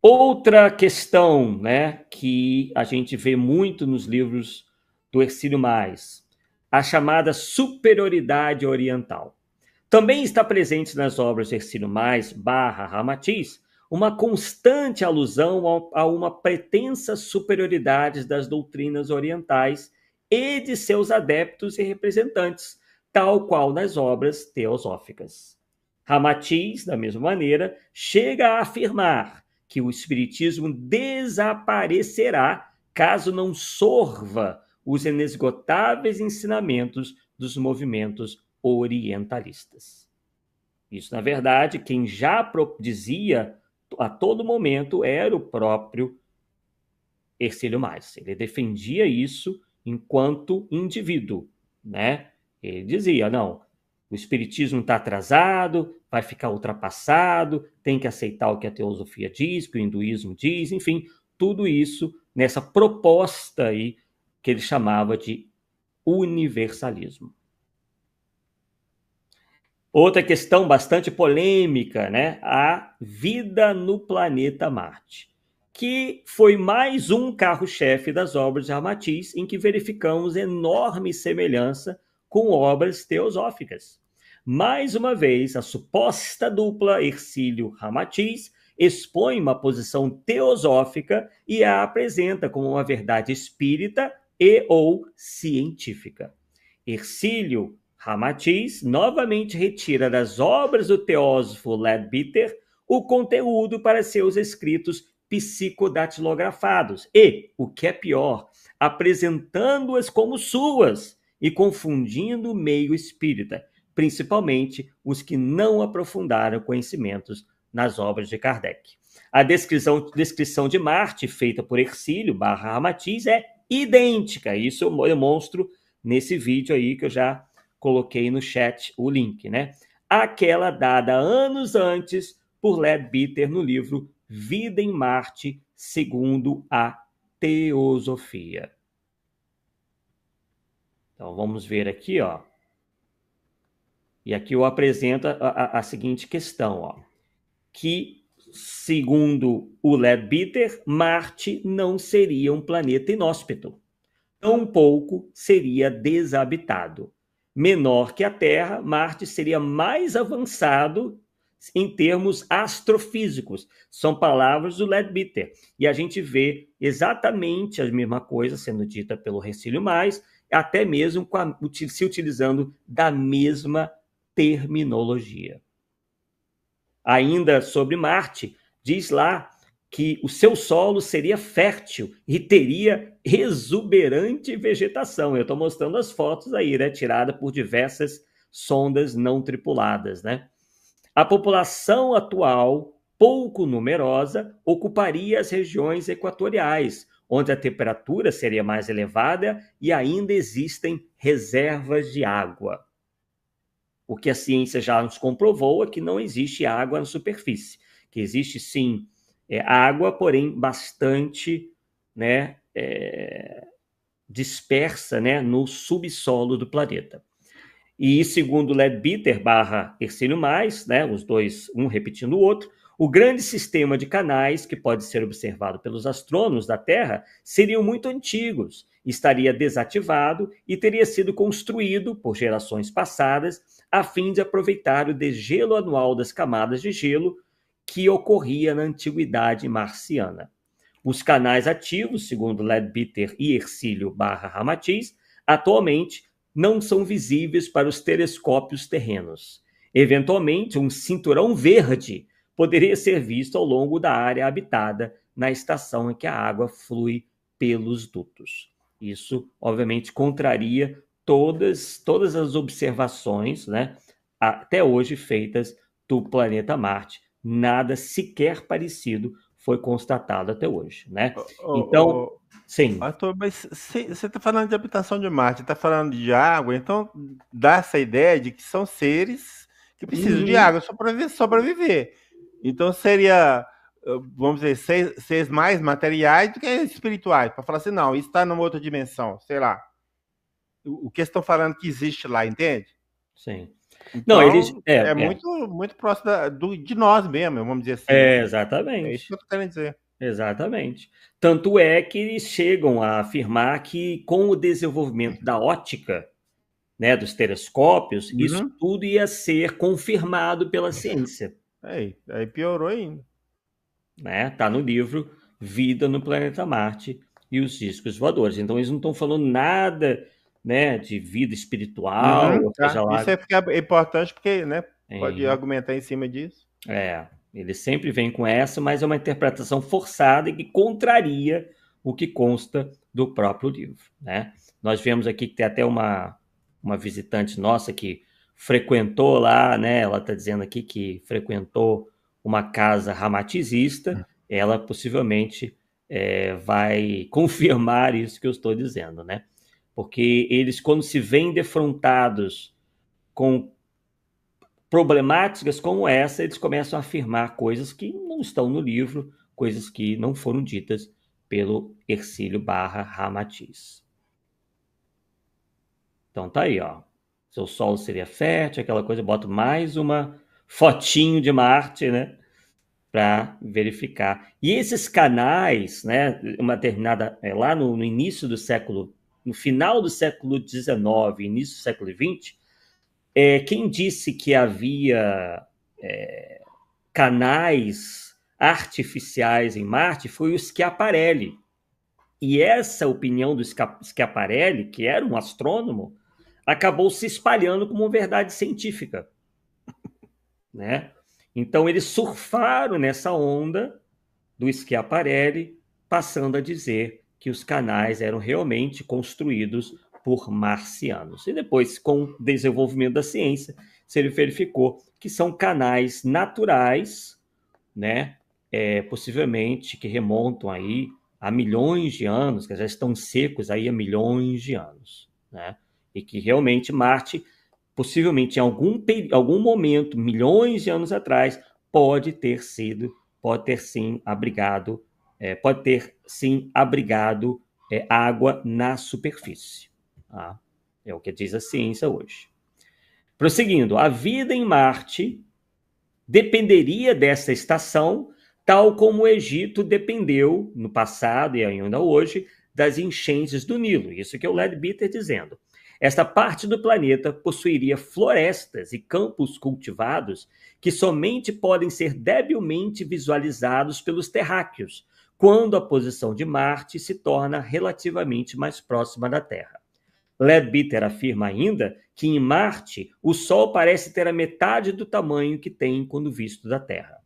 Outra questão, né, que a gente vê muito nos livros do Hercílio Mais, a chamada superioridade oriental. Também está presente nas obras de Hercílio Mais / Ramatiz uma constante alusão a uma pretensa superioridade das doutrinas orientais e de seus adeptos e representantes, tal qual nas obras teosóficas. Ramatiz, da mesma maneira, chega a afirmar que o espiritismo desaparecerá caso não sorva os inesgotáveis ensinamentos dos movimentos orientalistas. Isso, na verdade, quem já dizia a todo momento era o próprio Hercílio Mais. Ele defendia isso enquanto indivíduo, né? Ele dizia, não, o espiritismo está atrasado, vai ficar ultrapassado, tem que aceitar o que a teosofia diz, que o hinduísmo diz, enfim, tudo isso nessa proposta aí que ele chamava de universalismo. Outra questão bastante polêmica, né? A vida no planeta Marte, que foi mais um carro-chefe das obras de Ramatiz, em que verificamos enorme semelhança com obras teosóficas. Mais uma vez, a suposta dupla Hercílio-Ramatiz expõe uma posição teosófica e a apresenta como uma verdade espírita e ou científica. Hercílio Ramatiz novamente retira das obras do teósofo Leadbeater o conteúdo para seus escritos psicodatilografados e, o que é pior, apresentando-as como suas e confundindo o meio espírita, principalmente os que não aprofundaram conhecimentos nas obras de Kardec. A descrição de Marte feita por Hercílio / Ramatiz é idêntica. Isso eu demonstro nesse vídeo aí que eu já coloquei no chat o link, né? Aquela dada anos antes por Leadbeater no livro Vida em Marte, segundo a Teosofia. Então vamos ver aqui, ó. E aqui eu apresento a seguinte questão, ó. Que, segundo o Leadbeater, Marte não seria um planeta inóspito. Tampouco seria desabitado. Menor que a Terra, Marte seria mais avançado em termos astrofísicos. São palavras do Leadbeater. E a gente vê exatamente a mesma coisa sendo dita pelo Hercílio Mais, até mesmo se utilizando da mesma terminologia. Ainda sobre Marte, diz lá que o seu solo seria fértil e teria exuberante vegetação. Eu estou mostrando as fotos aí, né, tirada por diversas sondas não tripuladas, né? A população atual, pouco numerosa, ocuparia as regiões equatoriais, onde a temperatura seria mais elevada e ainda existem reservas de água. O que a ciência já nos comprovou é que não existe água na superfície, que existe sim água, porém bastante, né, dispersa, né, no subsolo do planeta. E segundo Leadbeater / Hercílio Mais, né, os dois, um repetindo o outro, o grande sistema de canais que pode ser observado pelos astrônomos da Terra seriam muito antigos, estaria desativado e teria sido construído por gerações passadas a fim de aproveitar o degelo anual das camadas de gelo que ocorria na antiguidade marciana. Os canais ativos, segundo Leadbeater e Hercílio / Ramatiz, atualmente não são visíveis para os telescópios terrenos. Eventualmente, um cinturão verde poderia ser visto ao longo da área habitada na estação em que a água flui pelos dutos. Isso, obviamente, contraria todas as observações, né, até hoje feitas do planeta Marte. Nada sequer parecido foi constatado até hoje, né? Então, sim. Arthur, mas você está falando de habitação de Marte, está falando de água, então dá essa ideia de que são seres que precisam de água só para viver. Então seria, vamos dizer, seres mais materiais do que espirituais, para falar assim, não, isso está numa outra dimensão, sei lá. O que estão falando que existe lá, entende? Sim. Não, eles. Então, é muito próximo de nós mesmo, vamos dizer assim, né? É isso que Exatamente. eu tô querendo dizer. Exatamente. Tanto é que eles chegam a afirmar que, com o desenvolvimento da ótica, né, dos telescópios, isso Uhum. tudo ia ser confirmado pela ciência. Aí piorou ainda. Né? Tá no livro Vida no Planeta Marte e os Discos Voadores. Então, eles não estão falando nada, né, de vida espiritual, ou seja Tá. lá. Isso é importante porque, né, pode Em, argumentar em cima disso. Eles sempre vêm com essa, mas é uma interpretação forçada e que contraria o que consta do próprio livro, né? Nós vemos aqui que tem até uma visitante nossa que frequentou lá, né? Ela está dizendo aqui que frequentou uma casa ramatizista. Ela possivelmente vai confirmar isso que eu estou dizendo, né? Porque eles, quando se veem defrontados com problemáticas como essa, eles começam a afirmar coisas que não estão no livro, coisas que não foram ditas pelo Hercílio Barra Ramatiz. Então tá aí, ó. Seu solo seria fértil, aquela coisa, boto mais uma fotinho de Marte, né? Para verificar. E esses canais, né? Uma determinada. Lá no início do século. No final do século XIX, início do século XX, quem disse que havia canais artificiais em Marte foi o Schiaparelli. E essa opinião do Schiaparelli, que era um astrônomo, acabou se espalhando como verdade científica, né? Então eles surfaram nessa onda do Schiaparelli, passando a dizer que os canais eram realmente construídos por marcianos. E depois, com o desenvolvimento da ciência, se verificou que são canais naturais, né? Possivelmente que remontam aí a milhões de anos, que já estão secos aí há milhões de anos, né? E que realmente Marte, possivelmente em algum momento, milhões de anos atrás, pode ter sim abrigado, pode ter sim abrigado água na superfície. Tá? É o que diz a ciência hoje. Prosseguindo, a vida em Marte dependeria dessa estação, tal como o Egito dependeu no passado e ainda hoje das enchentes do Nilo. Isso que é o Leadbeater dizendo. Esta parte do planeta possuiria florestas e campos cultivados que somente podem ser debilmente visualizados pelos terráqueos, quando a posição de Marte se torna relativamente mais próxima da Terra. Leadbeater afirma ainda que em Marte o Sol parece ter a metade do tamanho que tem quando visto da Terra.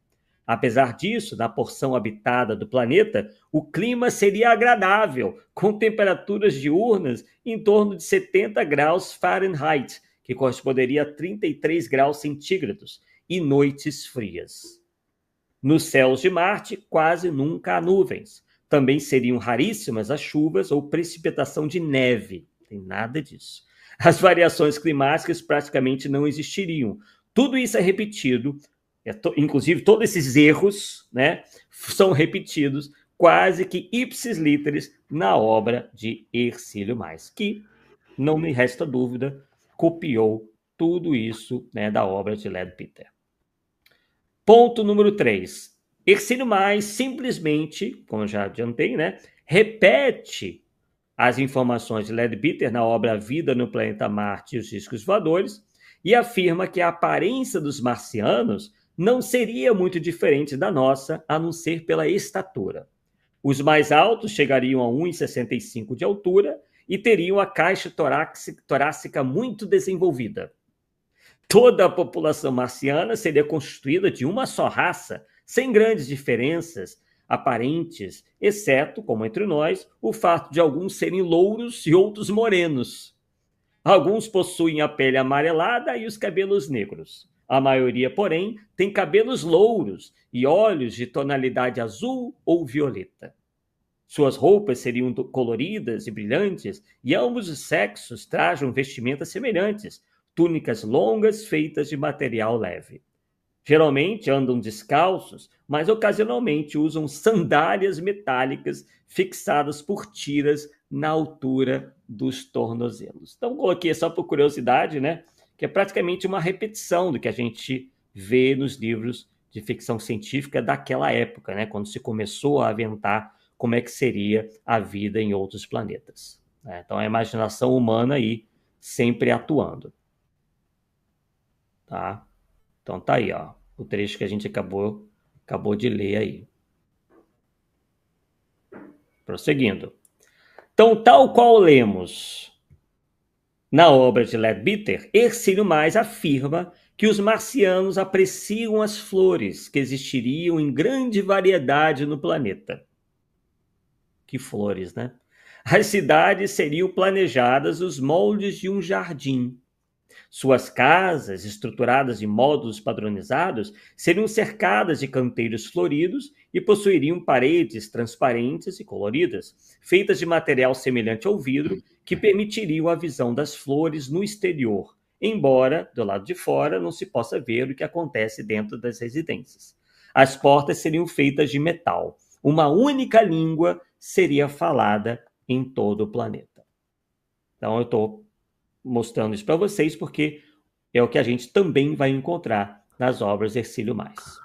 Apesar disso, na porção habitada do planeta, o clima seria agradável, com temperaturas diurnas em torno de 70 graus Fahrenheit, que corresponderia a 33 graus centígrados, e noites frias. Nos céus de Marte, quase nunca há nuvens. Também seriam raríssimas as chuvas ou precipitação de neve. Não tem nada disso. As variações climáticas praticamente não existiriam. Tudo isso é repetido, inclusive todos esses erros, né, são repetidos quase que ipsis literis na obra de Hercílio Mais, que, não me resta dúvida, copiou tudo isso, né, da obra de Leadbeater. Ponto número 3. Hercílio Mais simplesmente, como eu já adiantei, né, repete as informações de Leadbeater na obra Vida no Planeta Marte e os Discos Voadores e afirma que a aparência dos marcianos não seria muito diferente da nossa, a não ser pela estatura. Os mais altos chegariam a 1,65 de altura e teriam a caixa torácica muito desenvolvida. Toda a população marciana seria constituída de uma só raça, sem grandes diferenças aparentes, exceto, como entre nós, o fato de alguns serem louros e outros morenos. Alguns possuem a pele amarelada e os cabelos negros. A maioria, porém, tem cabelos louros e olhos de tonalidade azul ou violeta. Suas roupas seriam coloridas e brilhantes, e ambos os sexos trajam vestimentas semelhantes, túnicas longas feitas de material leve. Geralmente andam descalços, mas ocasionalmente usam sandálias metálicas fixadas por tiras na altura dos tornozelos. Então, coloquei só por curiosidade, né? Que é praticamente uma repetição do que a gente vê nos livros de ficção científica daquela época, né? Quando se começou a aventar como é que seria a vida em outros planetas. Né? Então, a imaginação humana aí sempre atuando. Tá? Então, tá aí, ó, o trecho que a gente acabou de ler aí. Prosseguindo. Então, tal qual lemos na obra de Leadbeater, Hercílio Mais afirma que os marcianos apreciam as flores que existiriam em grande variedade no planeta. Que flores, né? As cidades seriam planejadas nos moldes de um jardim. Suas casas, estruturadas de modos padronizados, seriam cercadas de canteiros floridos e possuiriam paredes transparentes e coloridas, feitas de material semelhante ao vidro, que permitiriam a visão das flores no exterior, embora, do lado de fora, não se possa ver o que acontece dentro das residências. As portas seriam feitas de metal. Uma única língua seria falada em todo o planeta. Então, eu estou mostrando isso para vocês porque é o que a gente também vai encontrar nas obras Hercílio Mais.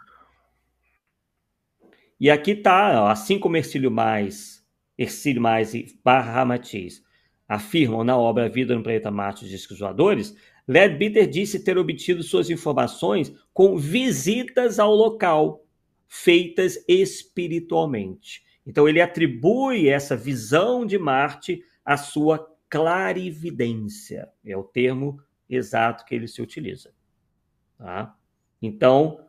E aqui está, assim como Hercílio Mais e Barra Ramatiz afirmam na obra Vida no Planeta Marte os Discos Voadores, Leadbeater disse ter obtido suas informações com visitas ao local, feitas espiritualmente. Então ele atribui essa visão de Marte à sua clarividência. É o termo exato que ele se utiliza. Tá? Então,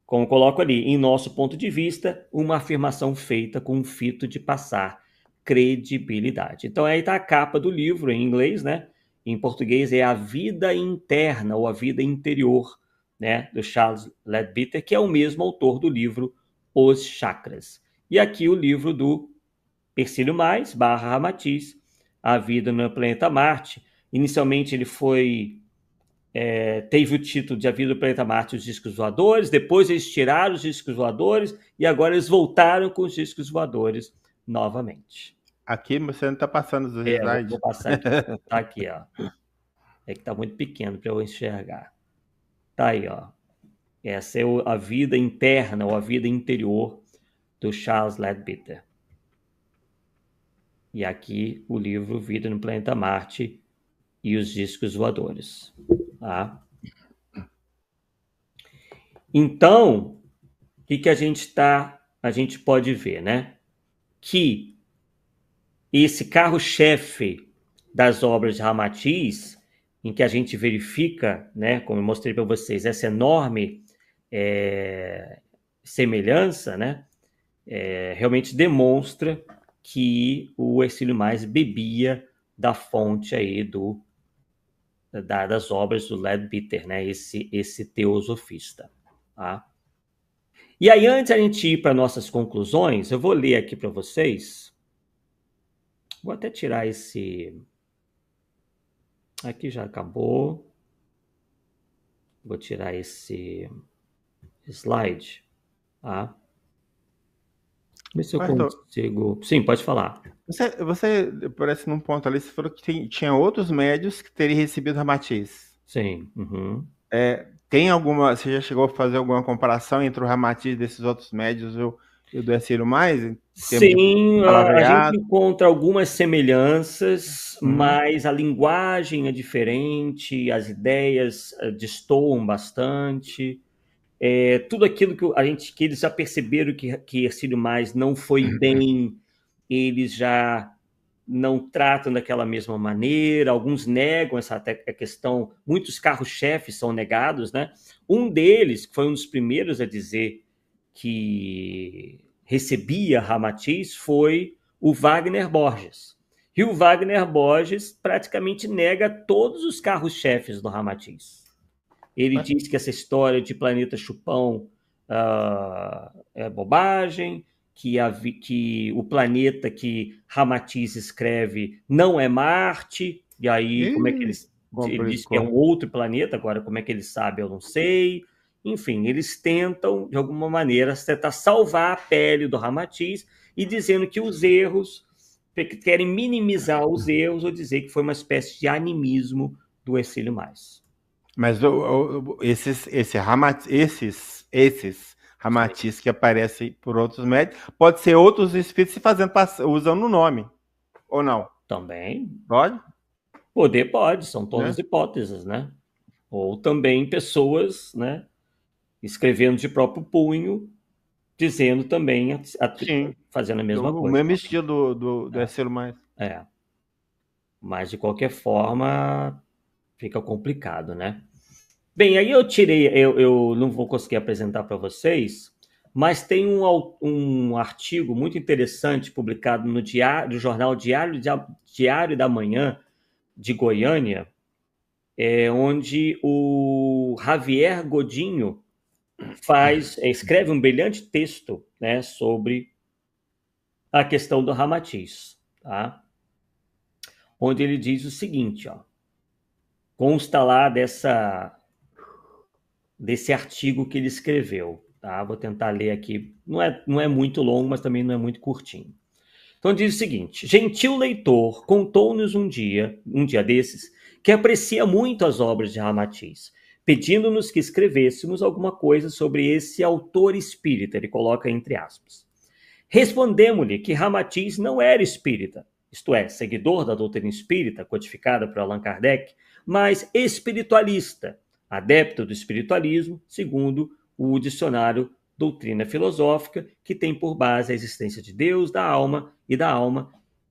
como coloco ali, em nosso ponto de vista, uma afirmação feita com um fito de passar credibilidade. Então, aí está a capa do livro em inglês, né? Em português é A Vida Interna ou A Vida Interior, né? Do Charles Leadbeater, que é o mesmo autor do livro Os Chakras. E aqui o livro do Hercílio Mais, Barra Ramatiz, A Vida no Planeta Marte. Inicialmente ele teve o título de A Vida no Planeta Marte e os Discos Voadores, depois eles tiraram os discos voadores e agora eles voltaram com os discos voadores novamente. Aqui você não está passando os slides. Vou passar aqui. Tá aqui, ó. É que está muito pequeno para eu enxergar. Tá aí, ó. Essa é a vida interna ou a vida interior do Charles Leadbeater. E aqui o livro Vida no Planeta Marte e os Discos Voadores. Tá? Então, o que a gente pode ver, né? Que esse carro-chefe das obras de Ramatiz, em que a gente verifica, né, como eu mostrei para vocês, essa enorme semelhança, né, realmente demonstra que o Hercílio Mais bebia da fonte aí das obras do Leadbeater, né, esse teosofista. Tá? E aí, antes a gente ir para nossas conclusões, eu vou ler aqui para vocês. Vou até tirar esse... Aqui já acabou. Vou tirar esse slide. Tá? Ver se eu consigo... Sim, pode falar. Você parece num ponto ali, você falou que tinha outros médios que teriam recebido Ramatiz. Sim. Uhum. Tem alguma... Você já chegou a fazer alguma comparação entre o Ramatiz desses outros médios e o do Hercílio Mais? Sim, a gente encontra algumas semelhanças, mas a linguagem é diferente, as ideias destoam bastante. Tudo aquilo que eles já perceberam que Hercílio Mais não foi bem, eles já não tratam daquela mesma maneira, alguns negam essa questão, muitos carros-chefes são negados, né? Um deles, que foi um dos primeiros a dizer que recebia Ramatiz, foi o Wagner Borges. E o Wagner Borges praticamente nega todos os carros-chefes do Ramatiz. Ele diz que essa história de planeta chupão é bobagem, que o planeta que Ramatiz escreve não é Marte, e aí como é que eles Ele diz que é um outro planeta, agora como é que ele sabe eu não sei. Enfim, eles tentam, de alguma maneira, tentar salvar a pele do Ramatiz e dizendo que os erros, querem minimizar os erros ou dizer que foi uma espécie de animismo do Hercílio Mais. Mas esses Ramatiz que aparecem por outros médios, pode ser outros espíritos se fazendo usando o nome, ou não? Também. Pode? Poder pode, são todas hipóteses, né? Ou também pessoas, né, escrevendo de próprio punho, dizendo também, fazendo a mesma coisa. O mesmo estilo do Hercílio Mais. Mas, de qualquer forma, fica complicado, né? Bem, aí eu não vou conseguir apresentar para vocês, mas tem um artigo muito interessante publicado no jornal Diário da Manhã de Goiânia, onde o Javier Godinho escreve um brilhante texto, né, sobre a questão do Ramatiz, tá? Onde ele diz o seguinte, ó, consta lá desse artigo que ele escreveu, tá? Vou tentar ler aqui, não é muito longo, mas também não é muito curtinho. Então diz o seguinte: gentil leitor, contou-nos um dia desses, que aprecia muito as obras de Ramatiz, pedindo-nos que escrevêssemos alguma coisa sobre esse autor espírita, ele coloca entre aspas. Respondemos-lhe que Ramatiz não era espírita, isto é, seguidor da doutrina espírita, codificada por Allan Kardec, mas espiritualista, adepto do espiritualismo, segundo o dicionário Doutrina Filosófica, que tem por base a existência de Deus, da alma,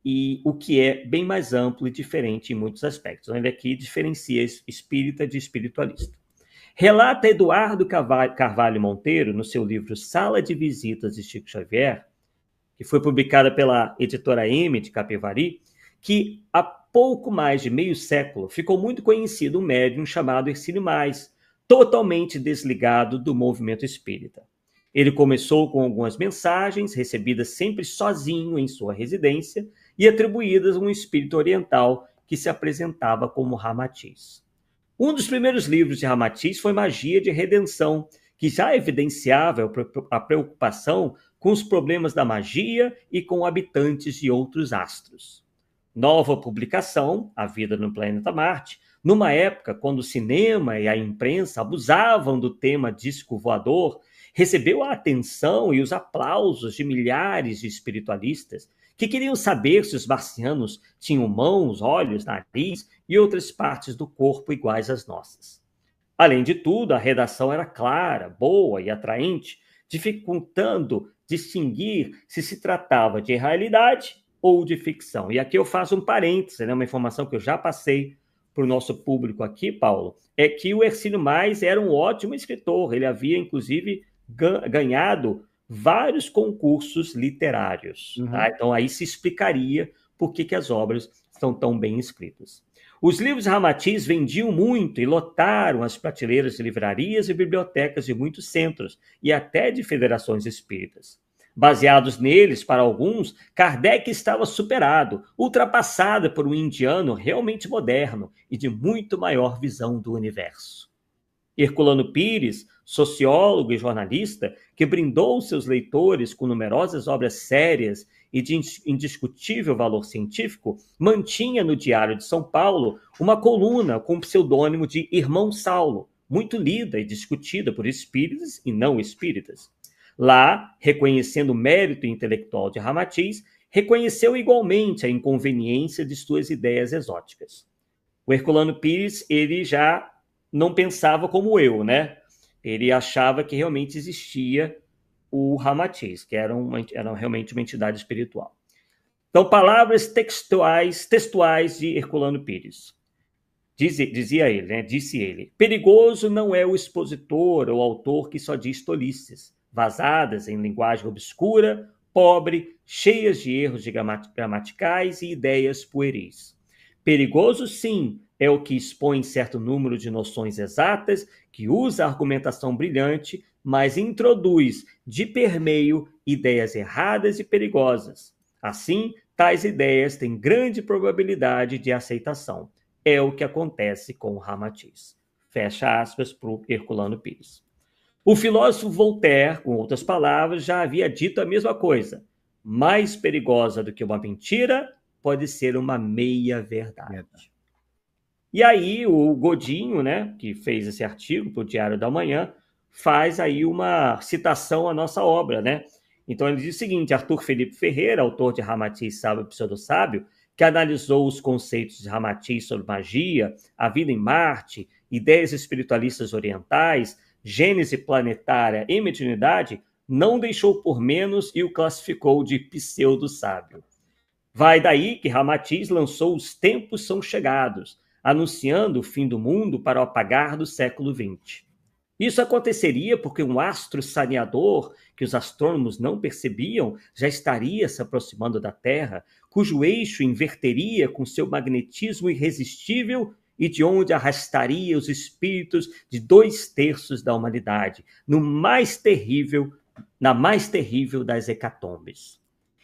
e o que é bem mais amplo e diferente em muitos aspectos. Ele aqui diferencia espírita de espiritualista. Relata Eduardo Carvalho Monteiro, no seu livro Sala de Visitas de Chico Xavier, que foi publicada pela editora M de Capivari, que há pouco mais de meio século ficou muito conhecido um médium chamado Hercílio Mais, totalmente desligado do movimento espírita. Ele começou com algumas mensagens, recebidas sempre sozinho em sua residência, e atribuídas a um espírito oriental que se apresentava como Ramatiz. Um dos primeiros livros de Ramatiz foi Magia de Redenção, que já evidenciava a preocupação com os problemas da magia e com habitantes de outros astros. Nova publicação, A Vida no Planeta Marte, numa época quando o cinema e a imprensa abusavam do tema disco voador, recebeu a atenção e os aplausos de milhares de espiritualistas que queriam saber se os marcianos tinham mãos, olhos, nariz e outras partes do corpo iguais às nossas. Além de tudo, a redação era clara, boa e atraente, dificultando distinguir se se tratava de realidade ou de ficção. E aqui eu faço um parêntese, né, uma informação que eu já passei para o nosso público aqui, Paulo, é que o Hercílio Mais era um ótimo escritor. Ele havia, inclusive, ganhado vários concursos literários. Tá? Então, aí se explicaria por que as obras estão tão bem escritas. Os livros de Ramatiz vendiam muito e lotaram as prateleiras de livrarias e bibliotecas de muitos centros e até de federações espíritas. Baseados neles, para alguns, Kardec estava superado, ultrapassado por um indiano realmente moderno e de muito maior visão do universo. Herculano Pires, sociólogo e jornalista, que brindou seus leitores com numerosas obras sérias e de indiscutível valor científico, mantinha no Diário de São Paulo uma coluna com o pseudônimo de Irmão Saulo, muito lida e discutida por espíritas e não espíritas. Lá, reconhecendo o mérito intelectual de Ramatiz, reconheceu igualmente a inconveniência de suas ideias exóticas. O Herculano Pires, ele já não pensava como eu, né? Ele achava que realmente existia o Ramatiz, que era realmente uma entidade espiritual. Então, palavras textuais de Herculano Pires. Dizia ele, né? Disse ele: perigoso não é o expositor ou autor que só diz tolices, vazadas em linguagem obscura, pobre, cheias de erros gramaticais e ideias pueris. Perigoso, sim, é o que expõe certo número de noções exatas, que usa argumentação brilhante, mas introduz de permeio ideias erradas e perigosas. Assim, tais ideias têm grande probabilidade de aceitação. é o que acontece com Ramatiz. Fecha aspas para o Herculano Pires. O filósofo Voltaire, com outras palavras, já havia dito a mesma coisa. Mais perigosa do que uma mentira pode ser uma meia-verdade. E aí o Godinho, né, que fez esse artigo para o Diário da Manhã, faz aí uma citação à nossa obra, né? Então ele diz o seguinte: Arthur Felipe Ferreira, autor de Ramatiz Sábio e Pseudo-Sábio, que analisou os conceitos de Ramatiz sobre magia, a vida em Marte, ideias espiritualistas orientais, gênese planetária e mediunidade, não deixou por menos e o classificou de pseudo-sábio. Vai daí que Ramatiz lançou Os Tempos São Chegados, anunciando o fim do mundo para o apagar do século XX. Isso aconteceria porque um astro saneador, que os astrônomos não percebiam, já estaria se aproximando da Terra, cujo eixo inverteria com seu magnetismo irresistível e de onde arrastaria os espíritos de 2/3 da humanidade, na mais terrível das hecatombes.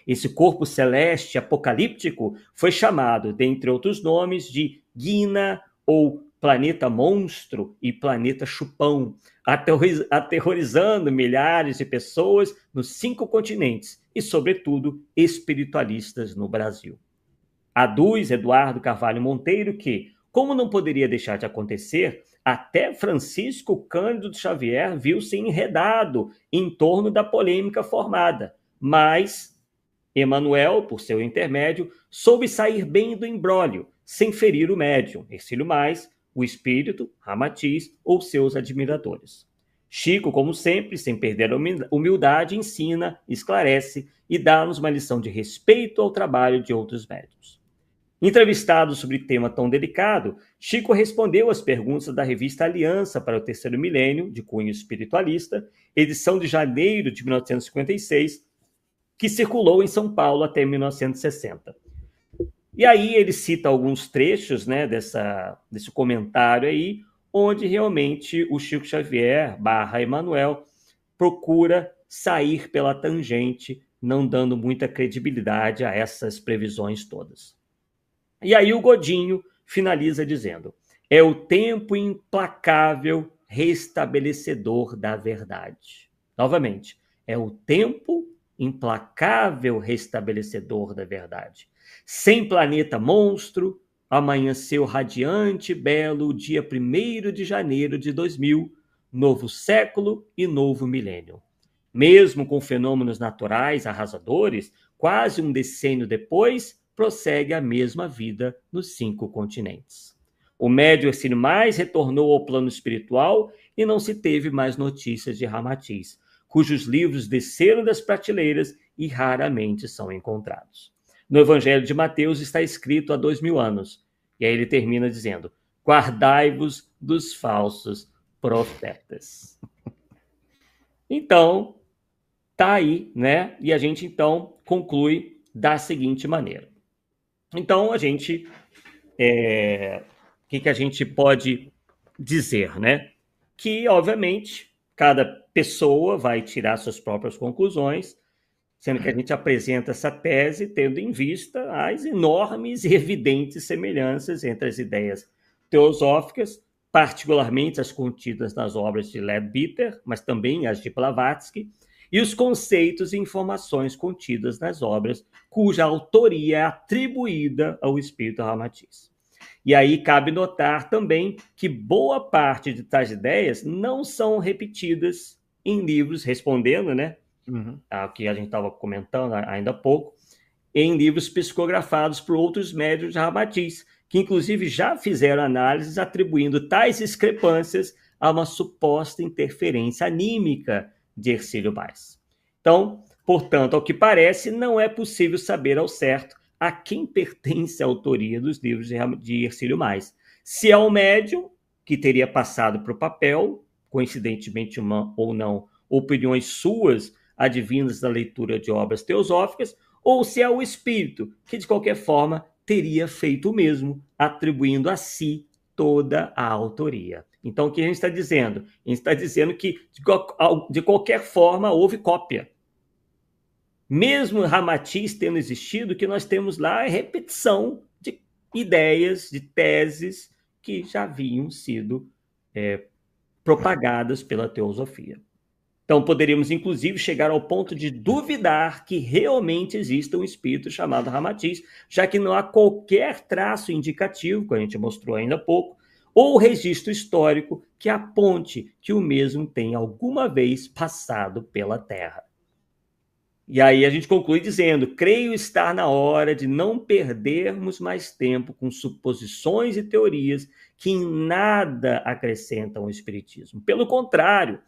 Esse corpo celeste apocalíptico foi chamado, dentre outros nomes, de Guina ou Planeta Monstro e Planeta Chupão, aterrorizando milhares de pessoas nos 5 continentes e, sobretudo, espiritualistas no Brasil. Aduz Eduardo Carvalho Monteiro que, como não poderia deixar de acontecer, até Francisco Cândido Xavier viu-se enredado em torno da polêmica formada, mas Emmanuel, por seu intermédio, soube sair bem do imbróglio, sem ferir o médium, Hercílio Mais, o espírito, Ramatiz ou seus admiradores. Chico, como sempre, sem perder a humildade, ensina, esclarece e dá-nos uma lição de respeito ao trabalho de outros médiuns. Entrevistado sobre tema tão delicado, Chico respondeu às perguntas da revista Aliança para o Terceiro Milênio, de cunho espiritualista, edição de janeiro de 1956, que circulou em São Paulo até 1960. E aí ele cita alguns trechos, né, desse comentário aí, onde realmente o Chico Xavier / Emmanuel procura sair pela tangente, não dando muita credibilidade a essas previsões todas. E aí o Godinho finaliza dizendo: é o tempo implacável restabelecedor da verdade. Novamente, é o tempo implacável restabelecedor da verdade. Sem planeta monstro, amanheceu radiante e belo o dia 1º de janeiro de 2000, novo século e novo milênio. Mesmo com fenômenos naturais arrasadores, quase um decênio depois, prossegue a mesma vida nos 5 continentes. O médium Hercílio Mais retornou ao plano espiritual e não se teve mais notícias de Ramatiz, cujos livros desceram das prateleiras e raramente são encontrados. No Evangelho de Mateus está escrito há 2000 anos, e aí ele termina dizendo: guardai-vos dos falsos profetas. Então, tá aí, né? E a gente então conclui da seguinte maneira. Então, a gente, o que a gente pode dizer, né? Que, obviamente, cada pessoa vai tirar suas próprias conclusões, sendo que a gente apresenta essa tese tendo em vista as enormes e evidentes semelhanças entre as ideias teosóficas, particularmente as contidas nas obras de Leadbeater, mas também as de Blavatsky, e os conceitos e informações contidas nas obras cuja autoria é atribuída ao espírito Ramatiz. E aí cabe notar também que boa parte de tais ideias não são repetidas em livros, respondendo, né, ao que a gente estava comentando ainda há pouco, em livros psicografados por outros médiuns de Ramatiz, que inclusive já fizeram análises atribuindo tais discrepâncias a uma suposta interferência anímica de Hercílio Mais. Então, portanto, ao que parece, não é possível saber ao certo a quem pertence a autoria dos livros de Hercílio Mais. Se é o médium, que teria passado para o papel, coincidentemente ou não, opiniões suas advindas da leitura de obras teosóficas, ou se é o espírito, que de qualquer forma teria feito o mesmo, atribuindo a si toda a autoria. Então, o que a gente está dizendo? A gente está dizendo que, de qualquer forma, houve cópia. Mesmo Ramatiz tendo existido, o que nós temos lá é repetição ideias, de teses que já haviam sido propagadas pela teosofia. Então, poderíamos, inclusive, chegar ao ponto de duvidar que realmente exista um espírito chamado Ramatiz, já que não há qualquer traço indicativo, que a gente mostrou ainda há pouco, ou registro histórico que aponte que o mesmo tenha alguma vez passado pela Terra. E aí a gente conclui dizendo: creio estar na hora de não perdermos mais tempo com suposições e teorias que em nada acrescentam ao Espiritismo. Pelo contrário,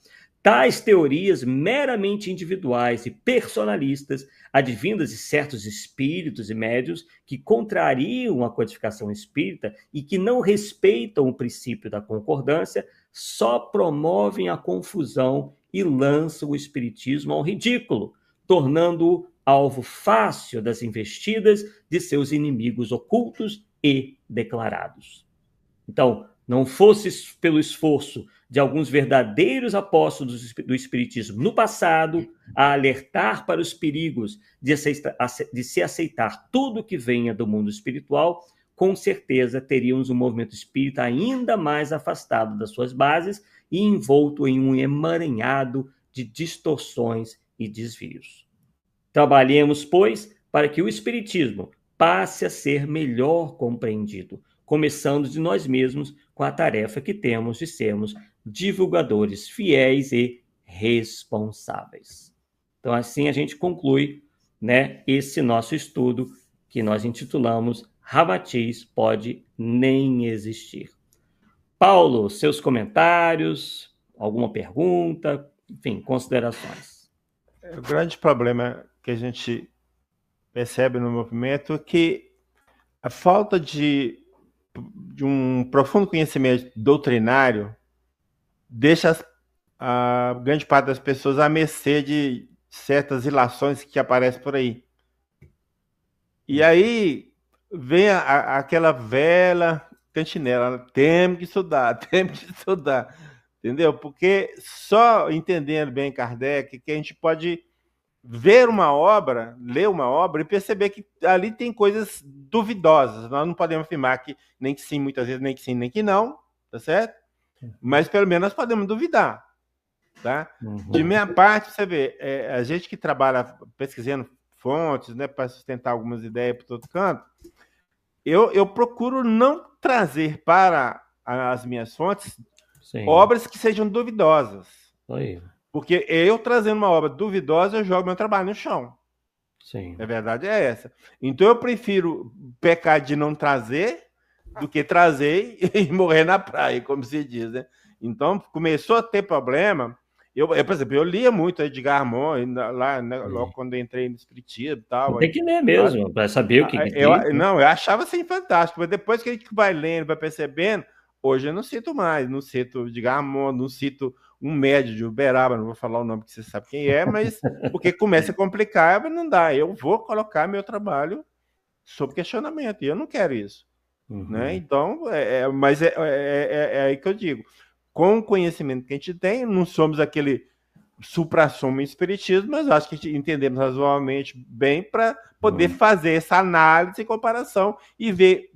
tais teorias meramente individuais e personalistas, advindas de certos espíritos e médiuns que contrariam a codificação espírita e que não respeitam o princípio da concordância, só promovem a confusão e lançam o Espiritismo ao ridículo, tornando-o alvo fácil das investidas de seus inimigos ocultos e declarados. Então, não fosse pelo esforço de alguns verdadeiros apóstolos do Espiritismo no passado a alertar para os perigos de se aceitar tudo que venha do mundo espiritual, com certeza teríamos um movimento espírita ainda mais afastado das suas bases e envolto em um emaranhado de distorções e desvios. Trabalhemos, pois, para que o Espiritismo passe a ser melhor compreendido, começando de nós mesmos com a tarefa que temos de sermos divulgadores fiéis e responsáveis. Então, assim a gente conclui, esse nosso estudo que nós intitulamos Ramatiz pode nem existir. Paulo, seus comentários, alguma pergunta, enfim, considerações. O grande problema que a gente percebe no movimento é que a falta de um profundo conhecimento doutrinário deixa a grande parte das pessoas à mercê de certas ilações que aparecem por aí. E aí vem aquela velha cantinela, temos que estudar, entendeu? Porque só entendendo bem Kardec que a gente pode ver uma obra, ler uma obra e perceber que ali tem coisas duvidosas. Nós não podemos afirmar que nem que sim, muitas vezes, nem que sim, nem que não, tá certo? Mas pelo menos nós podemos duvidar, tá? De minha parte, você vê, a gente que trabalha pesquisando fontes, né, para sustentar algumas ideias por todo canto, eu procuro não trazer para as minhas fontes obras que sejam duvidosas. Oi. Porque eu trazendo uma obra duvidosa, eu jogo meu trabalho no chão. Sim. A verdade é essa. Então eu prefiro pecar de não trazer do que trazer e morrer na praia, como se diz, né? Então começou a ter problema. Por exemplo, eu lia muito Edgar Armand lá, né, logo quando eu entrei no Espiritismo e tal. Tem que ler mesmo, para saber o que diz. Não, eu achava assim fantástico, mas depois que a gente vai lendo, vai percebendo, hoje eu não cito mais, não cito Edgar Armand, não cito um médio de Uberaba, não vou falar o nome que você sabe quem é, mas porque começa a complicar, mas não dá. Eu vou colocar meu trabalho sob questionamento, e eu não quero isso. Né? Então, mas é aí que eu digo. Com o conhecimento que a gente tem, não somos aquele supra-sumo em espiritismo, mas acho que entendemos razoavelmente bem para poder fazer essa análise e comparação e ver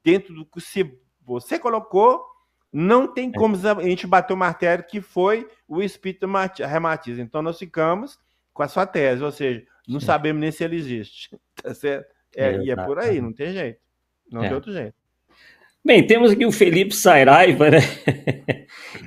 dentro do que se você colocou, não tem como a gente bater o martelo que foi o espírito Ramatiz. Então nós ficamos com a sua tese, ou seja, não sabemos nem se ele existe. Tá certo? E é por aí, não tem jeito. Não tem outro jeito. Bem, temos aqui o Felipe Saraiva, né?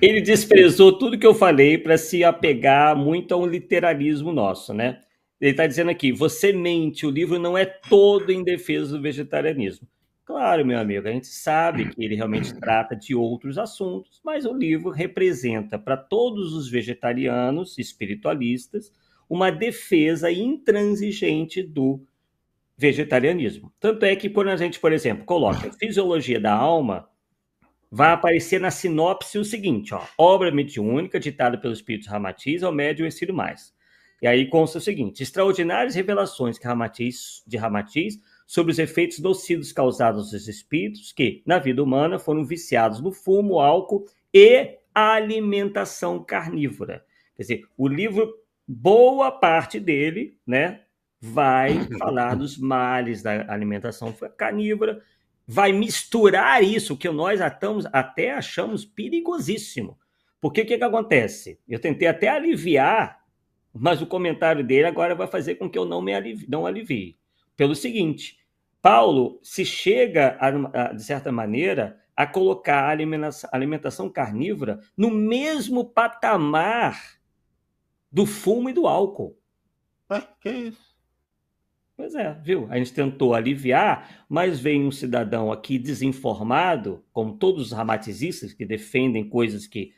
Ele desprezou tudo que eu falei para se apegar muito a um literalismo nosso, né? Ele está dizendo aqui, você mente, o livro não é todo em defesa do vegetarianismo. Claro, meu amigo, a gente sabe que ele realmente trata de outros assuntos, mas o livro representa para todos os vegetarianos espiritualistas uma defesa intransigente do vegetarianismo. Tanto é que quando a gente, por exemplo, coloca Fisiologia da Alma, vai aparecer na sinopse o seguinte, obra mediúnica ditada pelo espírito Ramatiz ao médium Exílio Mais. E aí consta o seguinte, extraordinárias revelações de Ramatiz sobre os efeitos nocivos causados aos espíritos que, na vida humana, foram viciados no fumo, álcool e alimentação carnívora. Quer dizer, o livro, boa parte dele, né, vai falar dos males da alimentação carnívora vai misturar isso, que nós até achamos perigosíssimo. Porque o que acontece? Eu tentei até aliviar, mas o comentário dele agora vai fazer com que eu não alivie. Pelo seguinte, Paulo se chega, de certa maneira, a colocar a alimentação carnívora no mesmo patamar do fumo e do álcool. Que isso? Pois é, viu? A gente tentou aliviar, mas vem um cidadão aqui desinformado, como todos os ramatizistas que defendem coisas que,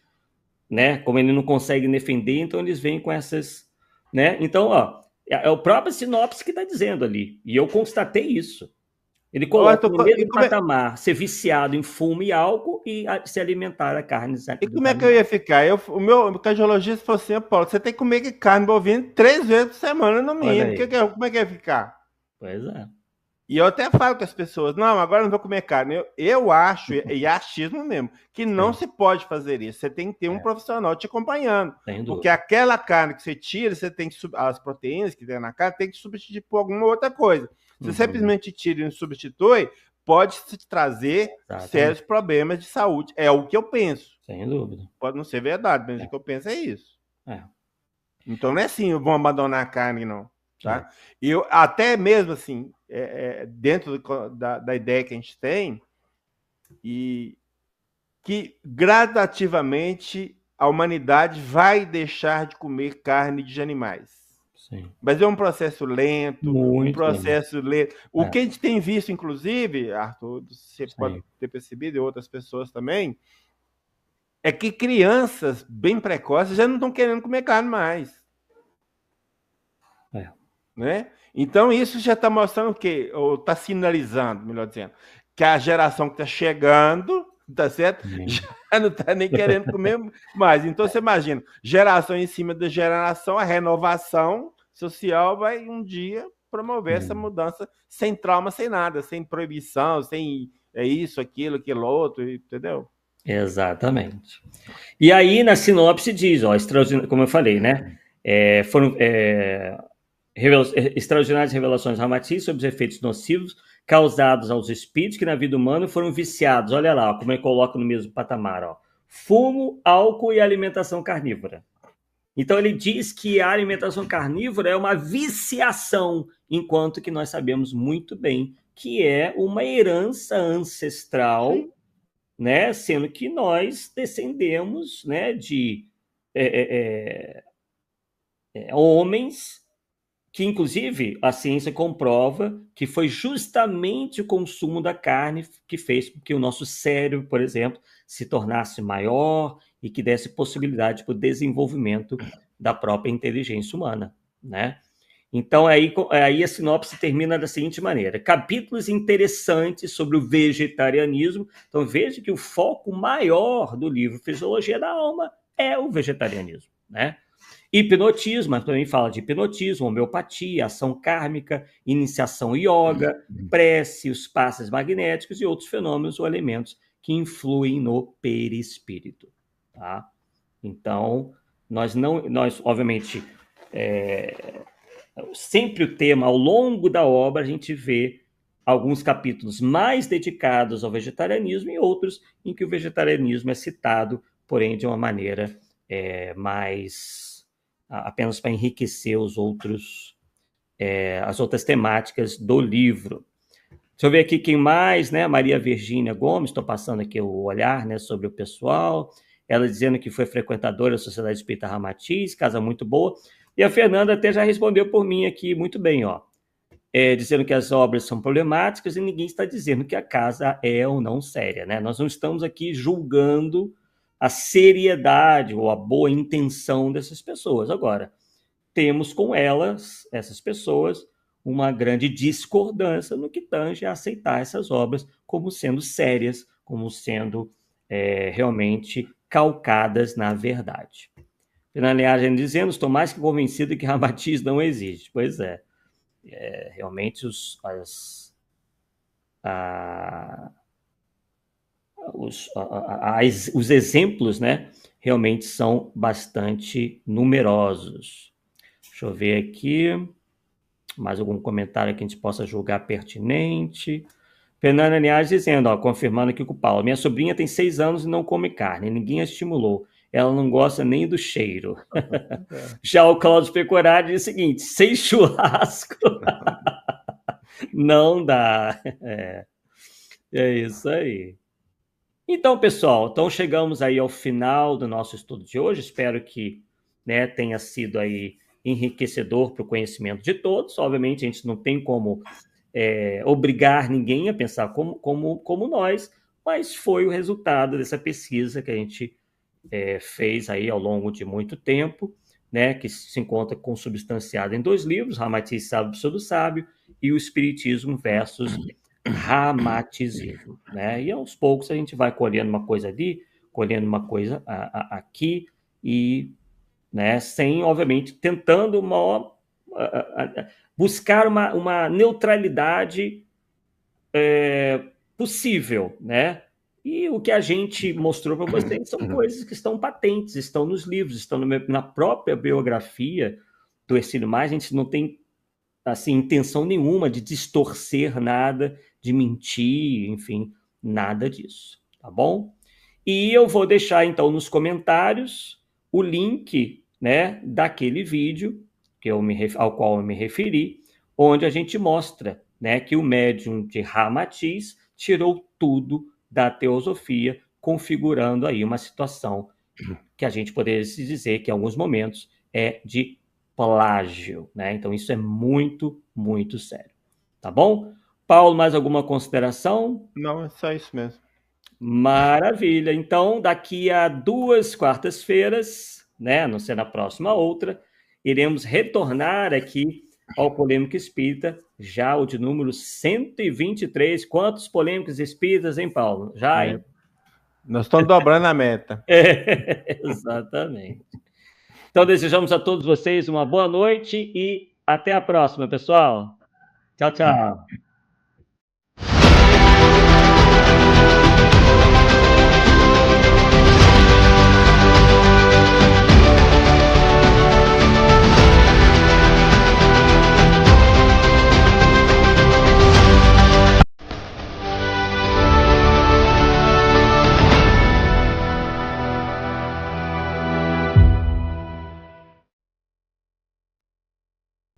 né, como ele não consegue defender, então eles vêm com essas, né? Então, ó, é o próprio sinopse que está dizendo ali, e eu constatei isso. Ele coloca no mesmo patamar ser viciado em fumo e álcool e se alimentar da carne dos E como é que eu ia ficar? O meu cardiologista falou assim, Paulo, você tem que comer carne bovina 3 vezes por semana no mínimo. Como é que ia ficar? Pois é. E eu até falo com as pessoas, não, agora não vou comer carne. Eu acho, e achismo mesmo, que não se pode fazer isso. Você tem que ter um profissional te acompanhando. Porque aquela carne que você tira, você tem que as proteínas que tem na carne, tem que substituir por alguma outra coisa. Se você simplesmente tira e não substitui, pode te trazer sérios problemas de saúde. É o que eu penso. Sem dúvida. Pode não ser verdade, mas o que eu penso é isso. Então não é assim, vão abandonar a carne, não. Tá? E eu, até mesmo assim, dentro da ideia que a gente tem, e que gradativamente a humanidade vai deixar de comer carne de animais. Sim. Mas é um processo lento, lento. O que a gente tem visto, inclusive, Arthur, você pode ter percebido, e outras pessoas também, é que crianças bem precoces já não estão querendo comer carne mais. Né? Então, isso já está mostrando o quê? Ou está sinalizando, melhor dizendo, que a geração que está chegando, tá certo? Já não está nem querendo comer mais. Então, você imagina, geração em cima da geração, a renovação social vai um dia promover essa mudança sem trauma, sem nada, sem proibição, sem isso, aquilo outro, entendeu? Exatamente. E aí, na sinopse diz, ó, como eu falei, né? Foram extraordinárias revelações Ramati sobre os efeitos nocivos causados aos espíritos que na vida humana foram viciados. Olha lá, ó, como ele coloca no mesmo patamar, ó. Fumo, álcool e alimentação carnívora. Então ele diz que a alimentação carnívora é uma viciação, enquanto que nós sabemos muito bem que é uma herança ancestral, né? Sendo que nós descendemos, né, de homens que, inclusive, a ciência comprova que foi justamente o consumo da carne que fez com que o nosso cérebro, por exemplo, se tornasse maior e que desse possibilidade para o desenvolvimento da própria inteligência humana, né? Então, aí a sinopse termina da seguinte maneira: capítulos interessantes sobre o vegetarianismo. Então, veja que o foco maior do livro Fisiologia da Alma é o vegetarianismo, né? Hipnotismo, mas também fala de hipnotismo, homeopatia, ação kármica, iniciação yoga, prece, os passes magnéticos e outros fenômenos ou elementos que influem no perispírito, tá? Então, nós obviamente, sempre o tema, ao longo da obra, a gente vê alguns capítulos mais dedicados ao vegetarianismo e outros em que o vegetarianismo é citado, porém de uma maneira mais apenas para enriquecer as outras temáticas do livro. Deixa eu ver aqui quem mais, né? Maria Virgínia Gomes, estou passando aqui o olhar, né, sobre o pessoal. Ela dizendo que foi frequentadora da Sociedade Espírita Ramatiz, casa muito boa. E a Fernanda até já respondeu por mim aqui muito bem, ó. Dizendo que as obras são problemáticas e ninguém está dizendo que a casa é ou não séria, né? Nós não estamos aqui julgando a seriedade ou a boa intenção dessas pessoas. Agora, temos com elas, essas pessoas, uma grande discordância no que tange a aceitar essas obras como sendo sérias, como sendo realmente calcadas na verdade. Fernanda Linhares dizendo, estou mais que convencido que Ramatiz não existe. Pois é. Realmente os exemplos, né, realmente são bastante numerosos. Deixa eu ver aqui mais algum comentário que a gente possa julgar pertinente. Fernanda Linhares dizendo, ó, confirmando aqui com o Paulo, minha sobrinha tem 6 anos e não come carne, ninguém a estimulou. Ela não gosta nem do cheiro. Já o Cláudio Pecorari diz o seguinte, sem churrasco não dá. É isso aí. Então, pessoal, então chegamos aí ao final do nosso estudo de hoje. Espero que, né, tenha sido aí enriquecedor para o conhecimento de todos. Obviamente, a gente não tem como obrigar ninguém a pensar como nós, mas foi o resultado dessa pesquisa que a gente fez aí ao longo de muito tempo, né, que se encontra consubstanciada em 2 livros, Ramatiz Sábio sobre o Sábio e o Espiritismo versus Ramatismo, né? E aos poucos a gente vai colhendo uma coisa ali, colhendo uma coisa aqui e, né, sem, obviamente, tentando buscar uma neutralidade possível, né? E o que a gente mostrou para vocês são coisas que estão patentes, estão nos livros, estão na própria biografia do Hercílio Mar. A gente não tem assim, intenção nenhuma de distorcer nada, de mentir, enfim, nada disso, tá bom? E eu vou deixar, então, nos comentários o link, né, daquele vídeo ao qual eu me referi, onde a gente mostra, né, que o médium de Ramatiz tirou tudo da teosofia, configurando aí uma situação que a gente poderia se dizer que, em alguns momentos, é de plágio, né? Então, isso é muito, muito sério. Tá bom? Paulo, mais alguma consideração? Não, é só isso mesmo. Maravilha. Então, daqui a 2 quartas-feiras, né, não ser na próxima outra, iremos retornar aqui ao Polêmica Espírita, já o de número 123. Quantos polêmicos espíritas, hein, Paulo? Já, hein? Nós estamos dobrando a meta. Exatamente. Então, desejamos a todos vocês uma boa noite e até a próxima, pessoal. Tchau, tchau.